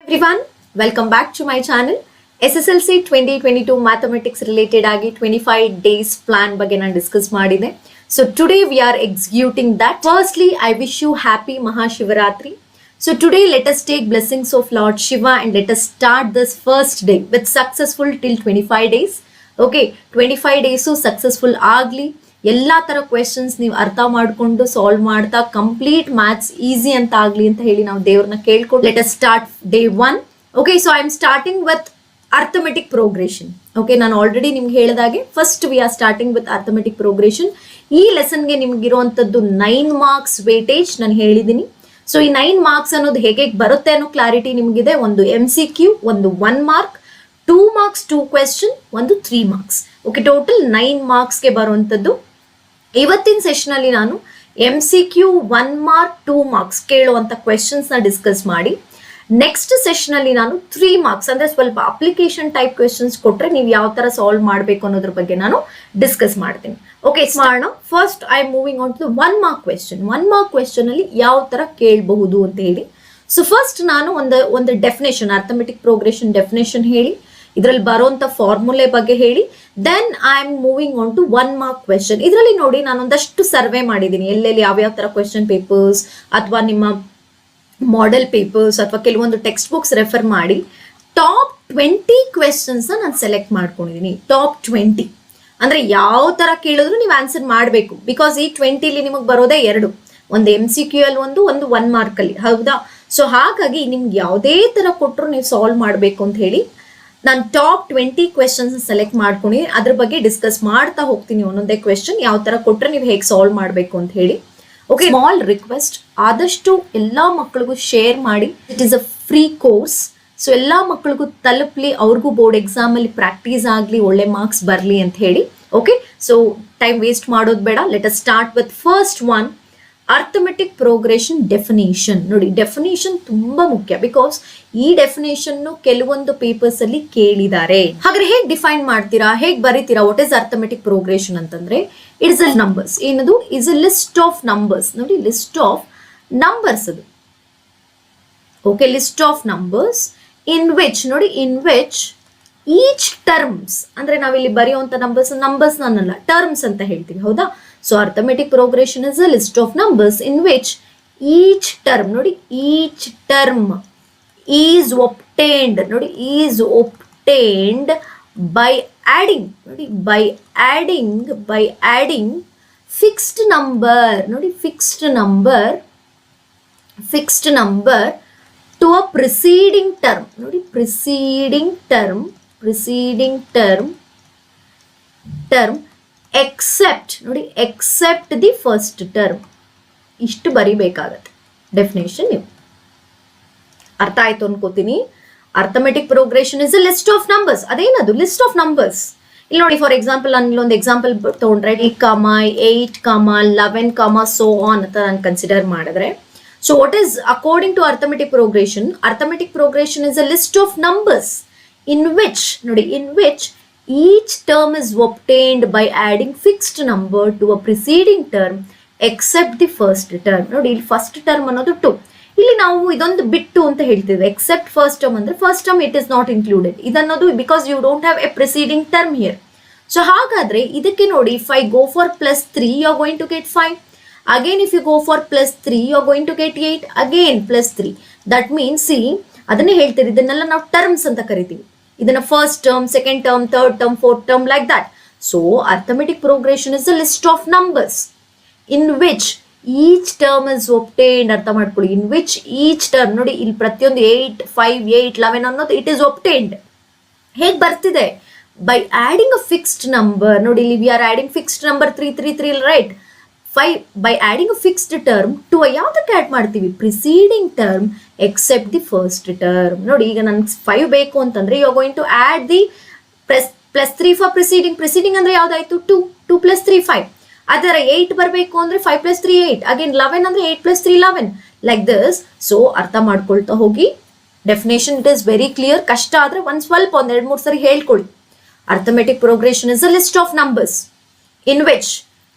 Everyone, welcome back to my channel. SSLC 2022 mathematics related agi 25 days plan ಬಗ್ಗೆ ನಾನು discuss ಮಾಡಿದೆ. So today we are executing that. Firstly, I wish you happy Mahashivaratri. So today let us take blessings of Lord Shiva and let us start this first day with successful till 25 days. Okay, 25 days successful agli. ಎಲ್ಲ ತರ questions ನೀವು ಅರ್ಥ ಮಾಡ್ಕೊಂಡು solve ಮಾಡ್ತಾ complete maths easy ಅಂತ ಆಗ್ಲಿ ಅಂತ ಹೇಳಿ ನಾವು ದೇವ್ರನ್ನ ಕೇಳ್ಕೊಂಡು let us start day 1. Okay, so I am starting with arithmetic progression. Okay, ನಾನು ಆಲ್ರೆಡಿ ನಿಮ್ಗೆ ಹೇಳಿದಾಗೆ first we are starting with arithmetic progression. ಈ ಲೆಸನ್ಗೆ ನಿಮ್ಗಿರುವಂಥದ್ದು 9 ಮಾರ್ಕ್ಸ್ ವೇಟೇಜ್ ನಾನು ಹೇಳಿದ್ದೀನಿ. ಸೊ ಈ 9 ಮಾರ್ಕ್ಸ್ ಅನ್ನೋದು ಹೇಗೆ ಬರುತ್ತೆ ಅನ್ನೋ ಕ್ಲಾರಿಟಿ ನಿಮಗಿದೆ. ಒಂದು MCQ, ಒಂದು 1 ಮಾರ್ಕ್, 2 ಮಾರ್ಕ್ಸ್ 2 ಕ್ವೆಶ್ಚನ್, ಒಂದು 3 ಮಾರ್ಕ್ಸ್. ಓಕೆ, ಟೋಟಲ್ 9 ಮಾರ್ಕ್ಸ್ಗೆ ಬರುವಂಥದ್ದು. ಇವತ್ತಿನ ಸೆಷನ್ ಅಲ್ಲಿ ನಾನು MCQ 1 ಮಾರ್ಕ್ 2 ಮಾರ್ಕ್ಸ್ ಕೇಳುವಂತ ಕ್ವೆಶನ್ಸ್ ನ ಡಿಸ್ಕಸ್ ಮಾಡಿ, ನೆಕ್ಸ್ಟ್ ಸೆಷನ್ ಅಲ್ಲಿ ನಾನು 3 ಮಾರ್ಕ್ಸ್ ಅಂದ್ರೆ ಸ್ವಲ್ಪ ಅಪ್ಲಿಕೇಶನ್ ಟೈಪ್ ಕ್ವೆಶನ್ಸ್ ಕೊಟ್ರೆ ನೀವು ಯಾವ ತರ ಸಾಲ್ವ್ ಮಾಡಬೇಕು ಅನ್ನೋದ್ರ ಬಗ್ಗೆ ನಾನು ಡಿಸ್ಕಸ್ ಮಾಡ್ತೀನಿ. ಓಕೆ, ಮಾಡೋಣ. First I am moving on to 1 mark question. 1 mark question ಅಲ್ಲಿ ಯಾವ ತರ ಕೇಳಬಹುದು ಅಂತ ಹೇಳಿ. ಸೊ ಫಸ್ಟ್ ನಾನು ಒಂದು ಡೆಫಿನೇಷನ್, ಅರ್ಥಮೆಟಿಕ್ ಪ್ರೋಗ್ರೆಷನ್ ಡೆಫಿನೇಷನ್ ಹೇಳಿ, ಇದರಲ್ಲಿ ಬರುವಂತ ಫಾರ್ಮುಲೆ ಬಗ್ಗೆ ಹೇಳಿ, then I am moving on to 1 mark question. ಇದರಲ್ಲಿ ನೋಡಿ ನಾನು ಒಂದಷ್ಟು ಸರ್ವೆ ಮಾಡಿದ್ದೀನಿ, ಎಲ್ಲೆಲ್ಲಿ ಯಾವ್ಯಾವ ತರ ಕ್ವೆಶನ್ ಪೇಪರ್ಸ್ ಅಥವಾ ನಿಮ್ಮ ಮಾಡೆಲ್ ಪೇಪರ್ಸ್ ಅಥವಾ ಕೆಲವೊಂದು ಟೆಕ್ಸ್ಟ್ ಬುಕ್ಸ್ ರೆಫರ್ ಮಾಡಿ ಟಾಪ್ 20 ಕ್ವೆಶನ್ಸ್ ನಾನು ಸೆಲೆಕ್ಟ್ ಮಾಡ್ಕೊಂಡಿದ್ದೀನಿ. ಟಾಪ್ 20 ಅಂದ್ರೆ ಯಾವ ತರ ಕೇಳಿದ್ರು ನೀವು ಆನ್ಸರ್ ಮಾಡಬೇಕು. ಬಿಕಾಸ್ ಈ 20 ನಿಮಗೆ ಬರೋದೇ 2, ಒಂದು MCQ ಅಲ್ಲಿ ಒಂದು 1 ಮಾರ್ಕ್ ಅಲ್ಲಿ, ಹೌದಾ? ಸೊ ಹಾಗಾಗಿ ನಿಮ್ಗೆ ಯಾವುದೇ ತರ ಕೊಟ್ಟರು ನೀವು ಸಾಲ್ವ್ ಮಾಡಬೇಕು ಅಂತ ಹೇಳಿ ನಾನು ಟಾಪ್ 20 ಕ್ವೆಶನ್ಸ್ ಸೆಲೆಕ್ಟ್ ಮಾಡ್ಕೊಂಡು ಅದ್ರ ಬಗ್ಗೆ ಡಿಸ್ಕಸ್ ಮಾಡ್ತಾ ಹೋಗ್ತೀನಿ. ಒಂದೊಂದೇ ಕ್ವೆಶನ್ ಯಾವ ತರ ಕೊಟ್ರೆ ನೀವು ಹೇಗೆ ಸಾಲ್ವ್ ಮಾಡಬೇಕು ಅಂತ ಹೇಳಿ. ಓಕೆ, ಸ್ಮಾಲ್ ರಿಕ್ವೆಸ್ಟ್, ಆದಷ್ಟು ಎಲ್ಲಾ ಮಕ್ಕಳಿಗೂ ಶೇರ್ ಮಾಡಿ. It is a free course. So ಎಲ್ಲಾ ಮಕ್ಕಳಿಗೂ ತಲುಪಲಿ, ಅವ್ರಿಗೂ ಬೋರ್ಡ್ ಎಕ್ಸಾಮ್ ಅಲ್ಲಿ ಪ್ರಾಕ್ಟೀಸ್ ಆಗ್ಲಿ, ಒಳ್ಳೆ ಮಾರ್ಕ್ಸ್ ಬರ್ಲಿ ಅಂತ ಹೇಳಿ. ಓಕೆ, ಸೊ ಟೈಮ್ ವೇಸ್ಟ್ ಮಾಡೋದು ಬೇಡ. Let us start with first one, arithmetic progression definition. ನೋಡಿ, ಡೆಫಿನೇಷನ್ ತುಂಬಾ ಮುಖ್ಯ, ಬಿಕಾಸ್ ಈ ಡೆಫಿನೇಷನ್ ಕೆಲವೊಂದು ಪೇಪರ್ಸ್ ಅಲ್ಲಿ ಕೇಳಿದ್ದಾರೆ. ಹಾಗಾದ್ರೆ ಹೇಗೆ ಡಿಫೈನ್ ಮಾಡ್ತೀರಾ, ಹೇಗೆ ಬರೀತೀರಾ? ವಾಟ್ ಇಸ್ ಅರ್ಥಮೆಟಿಕ್ ಪ್ರೋಗ್ರೆಷನ್ ಅಂತಂದ್ರೆ ಇಟ್ ಇಸ್ ಅ ನಂಬರ್ಸ್. ಏನದು? Is a list of numbers. ನೋಡಿ, ಲಿಸ್ಟ್ ಆಫ್ ನಂಬರ್ಸ್ ಅದು. Okay, list of numbers in which, ನೋಡಿ, ಇನ್ ವಿಚ್ ಈಚ್ ಟರ್ಮ್ಸ್ ಅಂದ್ರೆ ನಾವಿಲ್ಲಿ ಬರೆಯುವಂತ ನಂಬರ್ಸ್ ಅನ್ನಲ್ಲ, ಟರ್ಮ್ಸ್ ಅಂತ ಹೇಳ್ತೀವಿ, ಹೌದಾ? So arithmetic progression is a list of numbers in which each term, ನೋಡಿ, each term is obtained, ನೋಡಿ, is obtained by adding, ನೋಡಿ, by adding fixed number, ನೋಡಿ, fixed number to a preceding term, ನೋಡಿ, preceding term except, ನೋಡಿ, except the first term. ಇಷ್ಟು ಬರಿಬೇಕಾಗತ್ತೆ definition. ನೀವು ಅರ್ಥ ಆಯ್ತು ಅನ್ಕೋತೀನಿ. Arithmetic progression is a list of numbers. ಅದೇನದು ಲಿಸ್ಟ್ ಆಫ್ ನಂಬರ್ಸ್? ಇಲ್ಲಿ ನೋಡಿ, ಫಾರ್ ಎಕ್ಸಾಂಪಲ್ ನಾನು ಇಲ್ಲೊಂದು ಎಕ್ಸಾಂಪಲ್ ತಗೊಂಡ್ರೆ 8, 11, ಸೋ ಆನ್ ಅಂತ ನಾನು ಕನ್ಸಿಡರ್ ಮಾಡಿದ್ರೆ, so what is according to arithmetic progression? Arithmetic progression is a list of numbers in which, ನೋಡಿ, in which each term is obtained by adding fixed number to a preceding term except the first term. ನೋಡಿ, ಇಲ್ಲಿ first term ಅನ್ನೋದು 2. ಇಲ್ಲಿ ನಾವು ಇದೊಂದು ಬಿಟ್ಟು ಅಂತ ಹೇಳ್ತೀವಿ. ಎಕ್ಸೆಪ್ಟ್ ಫಸ್ಟ್ ಟರ್ಮ್ ಅಂದ್ರೆ first term it is not included. ಇದನ್ನೋದು because you don't have a preceding term here. So ಹಾಗಾದ್ರೆ ಇದಕ್ಕೆ ನೋಡಿ, if I go for +3 you are going to get 5. Again if you go for +3 you are going to get 8. Again +3. That means, see, ಅದನ್ನೇ ಹೇಳ್ತೀರಿ, ಇದನ್ನೆಲ್ಲ ನಾವು terms ಅಂತ ಕರಿತೀವಿ. ಇದನ್ನ first term, second term, third term, fourth term, like that. So arithmetic progression is a list of numbers in which each term is obtained. ಅರ್ಥ ಮಾಡ್ಕೊಳ್ಳಿ, ಇನ್ which each term, ನೋಡಿ, ಇಲ್ಲಿ ಪ್ರತಿಯೊಂದು 8, 5, 8, 11 ಅನ್ನೋದು ಇಟ್ ಈಸ್ ಒಬ್ಟೇನ್ಡ್. ಹೇಗೆ ಬರ್ತಿದೆ? By adding a fixed number. ನೋಡಿ, ಇಲ್ಲಿ we are adding fixed number 333, right? 5 by adding a fixed term to a ಯಾವ್ದಕ್ಕೆ ಆಡ್ ಮಾಡ್ತೀವಿ? Preceding term except the first term. ನೋಡಿ, ಈಗ ನನ್ಗೆ 5 ಬೇಕು ಅಂತಂದ್ರೆ you are going to add the +3 for preceding ಅಂದ್ರೆ ಯಾವ್ದಾಯ್ತು? 2 + 3 5. ಅದರ 8 ಬರಬೇಕು ಅಂದ್ರೆ 5 + 3 8. ಅಗೇನ್ 11 ಅಂದ್ರೆ 8 + 3 11, ಲೈಕ್ ದಿಸ್. ಸೊ ಅರ್ಥ ಮಾಡ್ಕೊಳ್ತಾ ಹೋಗಿ. Definition it is very clear. ಕಷ್ಟ ಆದ್ರೆ ಒಂದ್ 2-3 ಸರಿ ಹೇಳ್ಕೊಳ್ಳಿ. Arithmetic progression is a list of numbers in which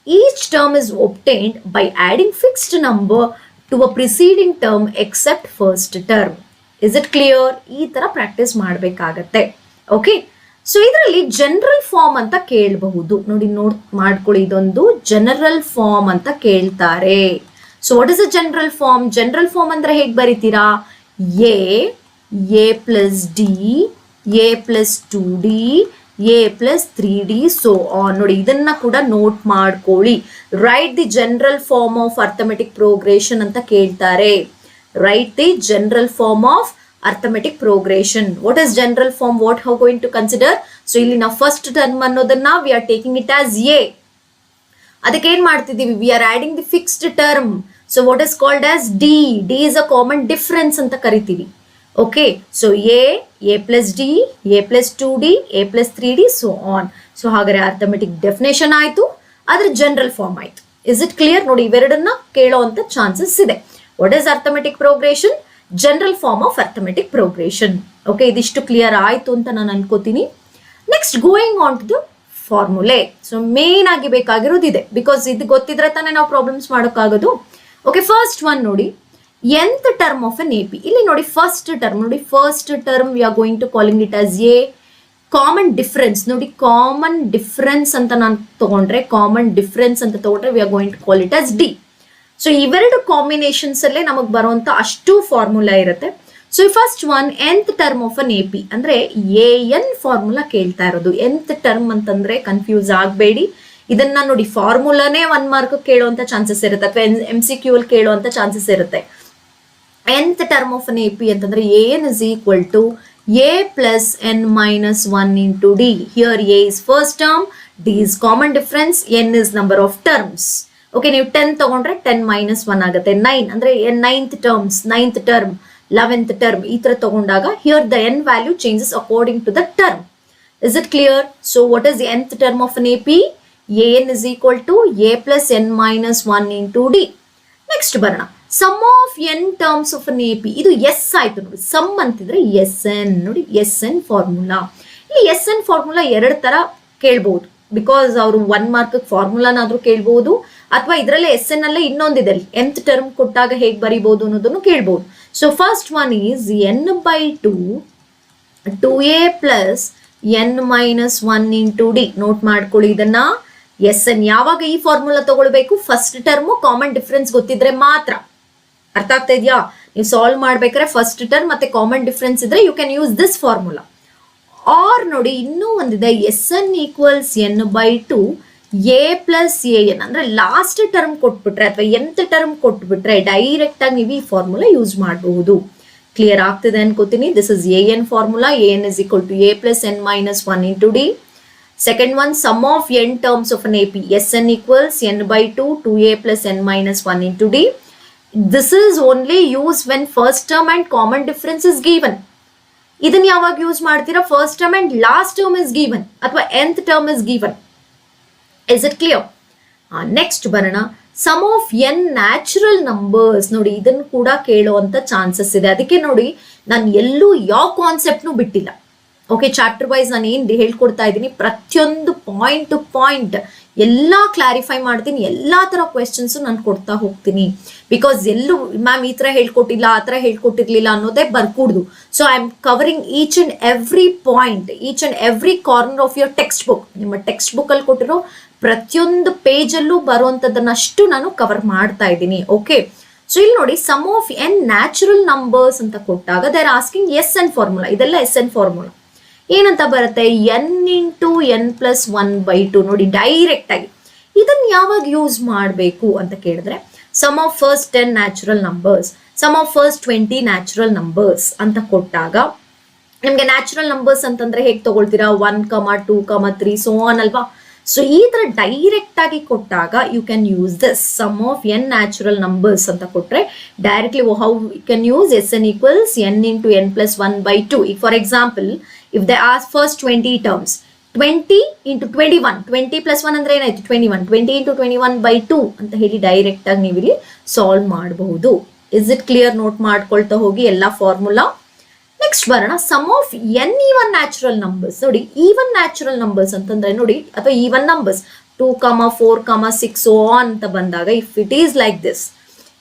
each term is obtained by adding fixed number to a preceding term except first term. Is it clear? ಈ ತರ practice ಮಾಡಬೇಕಾಗತ್ತೆ. Okay, so ಇದರಲ್ಲಿ general form ಅಂತ ಕೇಳಬಹುದು. ನೋಡಿ ಮಾಡ್ಕೊಳ್ಳಿ, ಇದೊಂದು general form ಅಂತ ಕೇಳ್ತಾರೆ. So what is a general form? General form ಅಂದ್ರೆ ಹೇಗೆ ಬರೀತೀರಾ? A plus d, a plus 2d, a plus 3d, so on. ನೋಡಿ ಇದನ್ನ ಕೂಡ ನೋಟ್ ಮಾಡ್ಕೊಳ್ಳಿ. Write the general form of arithmetic progression ಅಂತ ಕೇಳ್ತಾರೆ. Write the general form of arithmetic progression. What is general form? What how going to consider? So ಇಲ್ಲಿ ನಾವು first term ಅನ್ನೋದನ್ನ we are taking it as a. ಅದಕ್ಕೆ ಏನ್ ಮಾಡ್ತಿದೀವಿ? We are adding the fixed term. So what is called as d. D is a common difference ಅಂತ ಕರಿತೀವಿ. Okay, so a plus d, a plus 2d, a plus 3d, so on. So ಹಾಗಾದ್ರೆ arithmetic definition ಆಯ್ತು, ಅದ್ರ general form ಆಯ್ತು. Is it clear? ನೋಡಿ ಇವೆರಡನ್ನ ಕೇಳೋವಂತ chances ಇದೆ. What is arithmetic progression? General form of arithmetic progression. Okay, ಇದಿಷ್ಟು clear ಆಯ್ತು ಅಂತ ನಾನು ಅನ್ಕೋತೀನಿ. Next going on to the formulae. So main ಆಗಿ ಬೇಕಾಗಿರೋದು ಇದೆ, ಬಿಕಾಸ್ ಇದು ಗೊತ್ತಿದ್ರೆ ತಾನೇ ನಾವು ಪ್ರಾಬ್ಲಮ್ಸ್ ಮಾಡೋಕ್ಕಾಗೋದು. ಓಕೆ, ಫಸ್ಟ್ ಒನ್ ನೋಡಿ, nth term of an A P. ಇಲ್ಲಿ ನೋಡಿ ಫಸ್ಟ್ ಟರ್ಮ್, ನೋಡಿ first term we are going to calling it as a. Common difference ನೋಡಿ, ಕಾಮನ್ ಡಿಫರೆನ್ಸ್ ಅಂತ ನಾನು ತಗೊಂಡ್ರೆ, ಕಾಮನ್ ಡಿಫರೆನ್ಸ್ ಅಂತ ತಗೊಂಡ್ರೆ we are going to call it as d. So ಇವೆರಡು ಕಾಂಬಿನೇಷನ್ಸ್ ಅಲ್ಲೇ ನಮಗೆ ಬರುವಂತ ಅಷ್ಟು ಫಾರ್ಮುಲಾ ಇರುತ್ತೆ. So first one nth term of an A P ಅಂದ್ರೆ an ಫಾರ್ಮುಲಾ ಕೇಳ್ತಾ ಇರೋದು. nth ಟರ್ಮ್ ಅಂತಂದ್ರೆ ಕನ್ಫ್ಯೂಸ್ ಆಗಬೇಡಿ. ಇದನ್ನ ನೋಡಿ ಫಾರ್ಮುಲಾನೇ 1 ಮಾರ್ಕ್ ಕೇಳುವಂತ ಚಾನ್ಸಸ್ ಇರುತ್ತೆ, ಅಥವಾ MCQ ಅಲ್ಲಿ ಕೇಳುವಂತ ಚಾನ್ಸಸ್ ಇರುತ್ತೆ. nth term of an A P ಅಂತಂದ್ರೆ an is equal to a plus n minus 1 into d. Here a is first term, d is common difference, n is number of terms. Okay, ನೀವು 10 ತಗೊಂಡ್ರೆ 10 minus 1 ಆಗುತ್ತೆ. 9 ಅಂದ್ರೆ 9th terms, 9th term, 11th term ಈ ತರ ತಗೊಂಡಾಗ here the n value changes according to the term. Is it clear? So what is the nth term of an AP? an is equal to a plus n minus 1 into d. Next ಬರೋಣ, sum of n terms of an AP. ಇದು s ಆಯ್ತು ನೋಡಿ, some ಅಂತಿದ್ರೆ sn. ನೋಡಿ sn formula. ಇಲ್ಲಿ sn formula ಎರಡು ತರ ಕೇಳ್ಬಹುದು, because ಅವರು 1 ಮಾರ್ಕ್ ಫಾರ್ಮುಲಾನಾದ್ರೂ ಕೇಳ್ಬಹುದು, ಅಥವಾ ಇದರಲ್ಲೇ SN ಅಲ್ಲೇ ಇನ್ನೊಂದಿದೆ, nth ಟರ್ಮ್ ಕೊಟ್ಟಾಗ ಹೇಗೆ ಬರಿಬಹುದು ಅನ್ನೋದನ್ನು ಕೇಳ್ಬಹುದು. So first one is n by 2 2a plus n minus 1 into d. Note ಮಾಡ್ಕೊಳ್ಳಿ ಇದನ್ನ. SN ಯಾವಾಗ ಈ ಫಾರ್ಮುಲಾ ತಗೊಳ್ಬೇಕು? ಫಸ್ಟ್ ಟರ್ಮ್ ಕಾಮನ್ ಡಿಫರೆನ್ಸ್ ಗೊತ್ತಿದ್ರೆ ಮಾತ್ರ. ಅರ್ಥ ಆಗ್ತಾ ಇದೆಯಾ? ನೀವು ಸಾಲ್ವ್ ಮಾಡ್ಬೇಕಾದ್ರೆ ಫಸ್ಟ್ ಟರ್ಮ್ ಮತ್ತೆ ಕಾಮನ್ ಡಿಫರೆನ್ಸ್ ಇದ್ರೆ you can use this formula. Or ನೋಡಿ ಇನ್ನೂ ಒಂದಿದೆ, SN equals n by 2 a plus an. ಅಂದ್ರೆ ಲಾಸ್ಟ್ ಟರ್ಮ್ ಕೊಟ್ಬಿಟ್ರೆ ಅಥವಾ nth ಟರ್ಮ್ ಕೊಟ್ಬಿಟ್ರೆ ಡೈರೆಕ್ಟ್ ಆಗಿ ನೀವು ಈ ಫಾರ್ಮುಲಾ ಯೂಸ್ ಮಾಡಬಹುದು. ಕ್ಲಿಯರ್ ಆಗ್ತಿದೆ ಅನ್ಕೋತೀನಿ. This is an formula. an is equal to a plus n minus 1 into d. Second one, sum of n terms of an AP. SN equals n by 2 2a plus n minus 1 into d. This is only used when first term and common difference is given. ಇದನ್ನ ಯಾವಾಗ use ಮಾಡ್ತೀರಾ? First term and last term is given ಅಥವಾ nth term is given. Is it clear? Next ಬರೋಣ, sum of n natural numbers. ನೋಡಿ ಇದನ್ನು ಕೂಡ ಕೇಳುವಂತ chances ಇದೆ. ಅದಕ್ಕೆ ನೋಡಿ ನಾನು ಎಲ್ಲೂ ಯಾವ ಕಾನ್ಸೆಪ್ಟ್ನು ಬಿಟ್ಟಿಲ್ಲ. ಓಕೆ, ಚಾಪ್ಟರ್ ವೈಸ್ ನಾನು ಏನ್ ಹೇಳ್ಕೊಡ್ತಾ ಇದ್ದೀನಿ, ಪ್ರತಿಯೊಂದು ಪಾಯಿಂಟ್ ಟು ಪಾಯಿಂಟ್ ಎಲ್ಲ ಕ್ಲಾರಿಫೈ ಮಾಡ್ತೀನಿ. ಎಲ್ಲಾ ತರ ಕ್ವೆಶನ್ಸ್ ನಾನು ಕೊಡ್ತಾ ಹೋಗ್ತೀನಿ. ಬಿಕಾಸ್ ಎಲ್ಲೂ ಮ್ಯಾಮ್ ಈ ತರ ಹೇಳ್ಕೊಟ್ಟಿಲ್ಲ, ಆ ತರ ಹೇಳ್ಕೊಟ್ಟಿರ್ಲಿಲ್ಲ ಅನ್ನೋದೇ ಬರ್ಕೂಡ್ದು. So I am covering each and every point, each and every corner of your textbook. ನಿಮ್ಮ ಟೆಕ್ಸ್ಟ್ ಬುಕ್ ಅಲ್ಲಿ ಕೊಟ್ಟಿರೋ ಪ್ರತಿಯೊಂದು ಪೇಜ್ ಅಲ್ಲೂ ಬರುವಂತದನ್ನಷ್ಟು ನಾನು ಕವರ್ ಮಾಡ್ತಾ ಇದ್ದೀನಿ. ಓಕೆ, ಸೊ ಇಲ್ಲಿ ನೋಡಿ sum of n natural numbers ಅಂತ ಕೊಟ್ಟಾಗ they are asking SN formula. ಇದೆಲ್ಲ SN ಫಾರ್ಮುಲಾ ಏನಂತ ಬರುತ್ತೆ? n into n plus 1 by 2. ನೋಡಿ ಡೈರೆಕ್ಟ್ ಆಗಿ ಇದನ್ನ ಯಾವಾಗ ಯೂಸ್ ಮಾಡಬೇಕು ಅಂತ ಕೇಳಿದ್ರೆ, sum of first 10 natural numbers, sum of first 20 natural numbers ಅಂತ ಕೊಟ್ಟಾಗ ನಿಮ್ಗೆ ನ್ಯಾಚುರಲ್ ನಂಬರ್ಸ್ ಅಂತಂದ್ರೆ ಹೇಗೆ ತಗೊಳ್ತೀರಾ? 1, 2, 3 ಸೋ ಆನ್ ಅಲ್ವಾ? ಸೊ ಈ ತರ ಡೈರೆಕ್ಟ್ ಆಗಿ ಕೊಟ್ಟಾಗ you can use this sum of n natural numbers ಅಂತ ಕೊಟ್ರೆ directly how you can use SN equals n into n plus 1 by 2. For example, if they ask first 20 terms, 20 into 21, 20 plus 1 ಅಂದ್ರೆ ಏನಾಯ್ತು? 21. 20 into 21 by 2 ಅಂತ ಹೇಳಿ direct ಆಗಿ ನೀವು ಇಲ್ಲಿ solve ಮಾಡಬಹುದು. Is it clear? ನೋಟ್ ಮಾಡ್ಕೊಳ್ತಾ ಹೋಗಿ ಎಲ್ಲಾ ಫಾರ್ಮುಲಾ. ನೆಕ್ಸ್ಟ್ ಬರೋಣ, sum of n even natural numbers. ನೋಡಿ ಈವನ್ ನ್ಯಾಚುರಲ್ ನಂಬರ್ಸ್ ಅಂತಂದ್ರೆ ನೋಡಿ, ಅಥವಾ ಈವನ್ ನಂಬರ್ಸ್ 2, 4, 6 so on ಅಂತ ಬಂದಾಗ, if it is like this,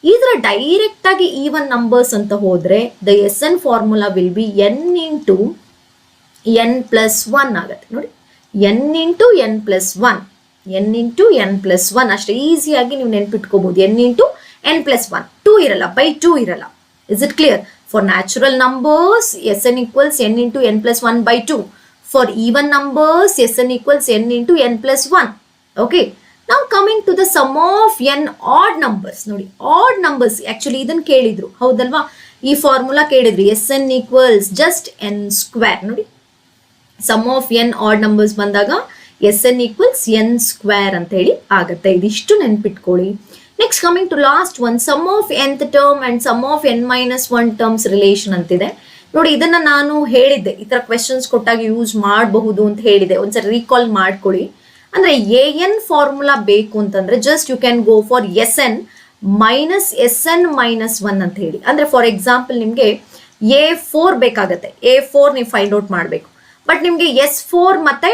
ಇದರ ಡೈರೆಕ್ಟ್ ಆಗಿ ಈವನ್ ನಂಬರ್ಸ್ ಅಂತ ಹೋದ್ರೆ the S n formula will be n into n plus one ಆಗುತ್ತೆ ನೋಡಿ, n into n plus one, n into n plus one ಅಷ್ಟೇ ಈಸಿಯಾಗಿ ನೀವು ನೆನ್ಪಿಟ್ಕೋಬಹುದು. N into n plus one, 2 ಇರಲ್ಲ, ಬೈ 2 ಇರಲ್ಲ. Is it clear? For natural numbers S N equals n into n plus one by 2. For even numbers S N equals n into n plus one. Okay, ನಾವು coming to the sum of n odd numbers. ನೋಡಿ, odd numbers actually ಇದನ್ನ ಕೇಳಿದ್ರು ಹೌದಲ್ವಾ, ಈ formula ಕೇಳಿದ್ರು S N equals just n square. ನೋಡಿ, sum of n odd numbers ಬಂದಾಗ S N equals n square ಅಂತ ಹೇಳಿ ಆಗುತ್ತೆ. ಇದಿಷ್ಟು ನೆನ್ಪಿಟ್ಕೊಳ್ಳಿ. Next coming to last one, sum of nth term and sum of n minus one terms relation ಅಂತಿದೆ. ನೋಡಿ, ಇದನ್ನ ನಾನು ಹೇಳಿದ್ದೆ ಈ ತರ ಕ್ವೆಶನ್ಸ್ ಕೊಟ್ಟಾಗ ಯೂಸ್ ಮಾಡಬಹುದು ಅಂತ ಹೇಳಿದೆ. ಒಂದ್ಸರಿ ರೀಕಾಲ್ ಮಾಡ್ಕೊಳ್ಳಿ. ಅಂದ್ರೆ ಎ ಎನ್ ಫಾರ್ಮುಲಾ ಬೇಕು ಅಂತಂದ್ರೆ just you can go for S n minus one ಅಂತ ಹೇಳಿ. ಅಂದ್ರೆ ಫಾರ್ ಎಕ್ಸಾಂಪಲ್ ನಿಮ್ಗೆ A4 ಬೇಕಾಗತ್ತೆ, A4 ನೀವು ಫೈಂಡ್ ಔಟ್ ಮಾಡಬೇಕು. ಬಟ್ ನಿಮ್ಗೆ S4 ಮತ್ತೆ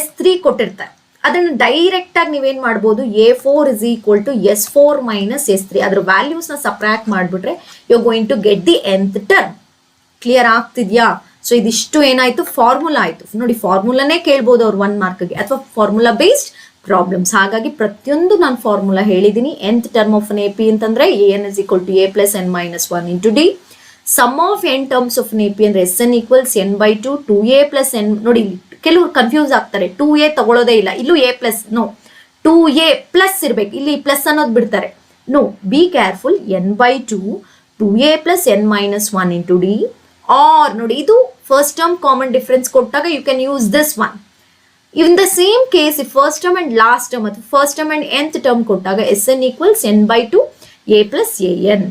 S3 ಕೊಟ್ಟಿರ್ತಾರೆ. ಅದನ್ನು ಡೈರೆಕ್ಟ್ ಆಗಿ ನೀವೇನ್ ಮಾಡ್ಬೋದು, A4 is equal to S4 minus S3, ಅದ್ರ ವ್ಯಾಲ್ಯೂಸ್ ನ ಸಬ್ಟ್ರಾಕ್ಟ್ ಮಾಡ್ಬಿಟ್ರೆ you are going to get the nth term. Clear ಆಗ್ತಿದ್ಯಾ? ಸೊ ಇದಿಷ್ಟು ಏನಾಯ್ತು, ಫಾರ್ಮುಲಾ ಆಯ್ತು. ನೋಡಿ, ಫಾರ್ಮುಲಾನೇ ಕೇಳ್ಬೋದು ಅವ್ರು 1 ಮಾರ್ಕ್ಗೆ ಅಥವಾ ಫಾರ್ಮುಲಾ ಬೇಸ್ಡ್ ಪ್ರಾಬ್ಲಮ್ಸ್. ಹಾಗಾಗಿ ಪ್ರತಿಯೊಂದು ನಾನು ಫಾರ್ಮುಲಾ ಹೇಳಿದ್ದೀನಿ. nth term of an AP ಅಂತಂದ್ರೆ an is equal to a plus n minus one into d. Sum of n terms of an AP ಅಂದ್ರೆ S N equals n by 2 2a plus n. ನೋಡಿ, ಕೆಲವರು confuse ಆಗ್ತಾರೆ, 2a ತಗೊಳ್ಳೋದೇ ಇಲ್ಲ, ಇಲ್ಲೂ a plus, no 2a plus ಇರ್ಬೇಕು, ಇಲ್ಲಿ plus ಅನ್ನೋದು ಬಿಡ್ತಾರೆ. No, be careful, n by 2 2a plus n minus one into d. Or ನೋಡಿ, ಇದು ಫಸ್ಟ್ ಟರ್ಮ್ ಕಾಮನ್ ಡಿಫರೆನ್ಸ್ ಕೊಟ್ಟಾಗ you can use this one. In the same case first term and last term ಅಥವಾ first term and nth term ಕೊಟ್ಟಾಗ S N equals n by 2 a plus an.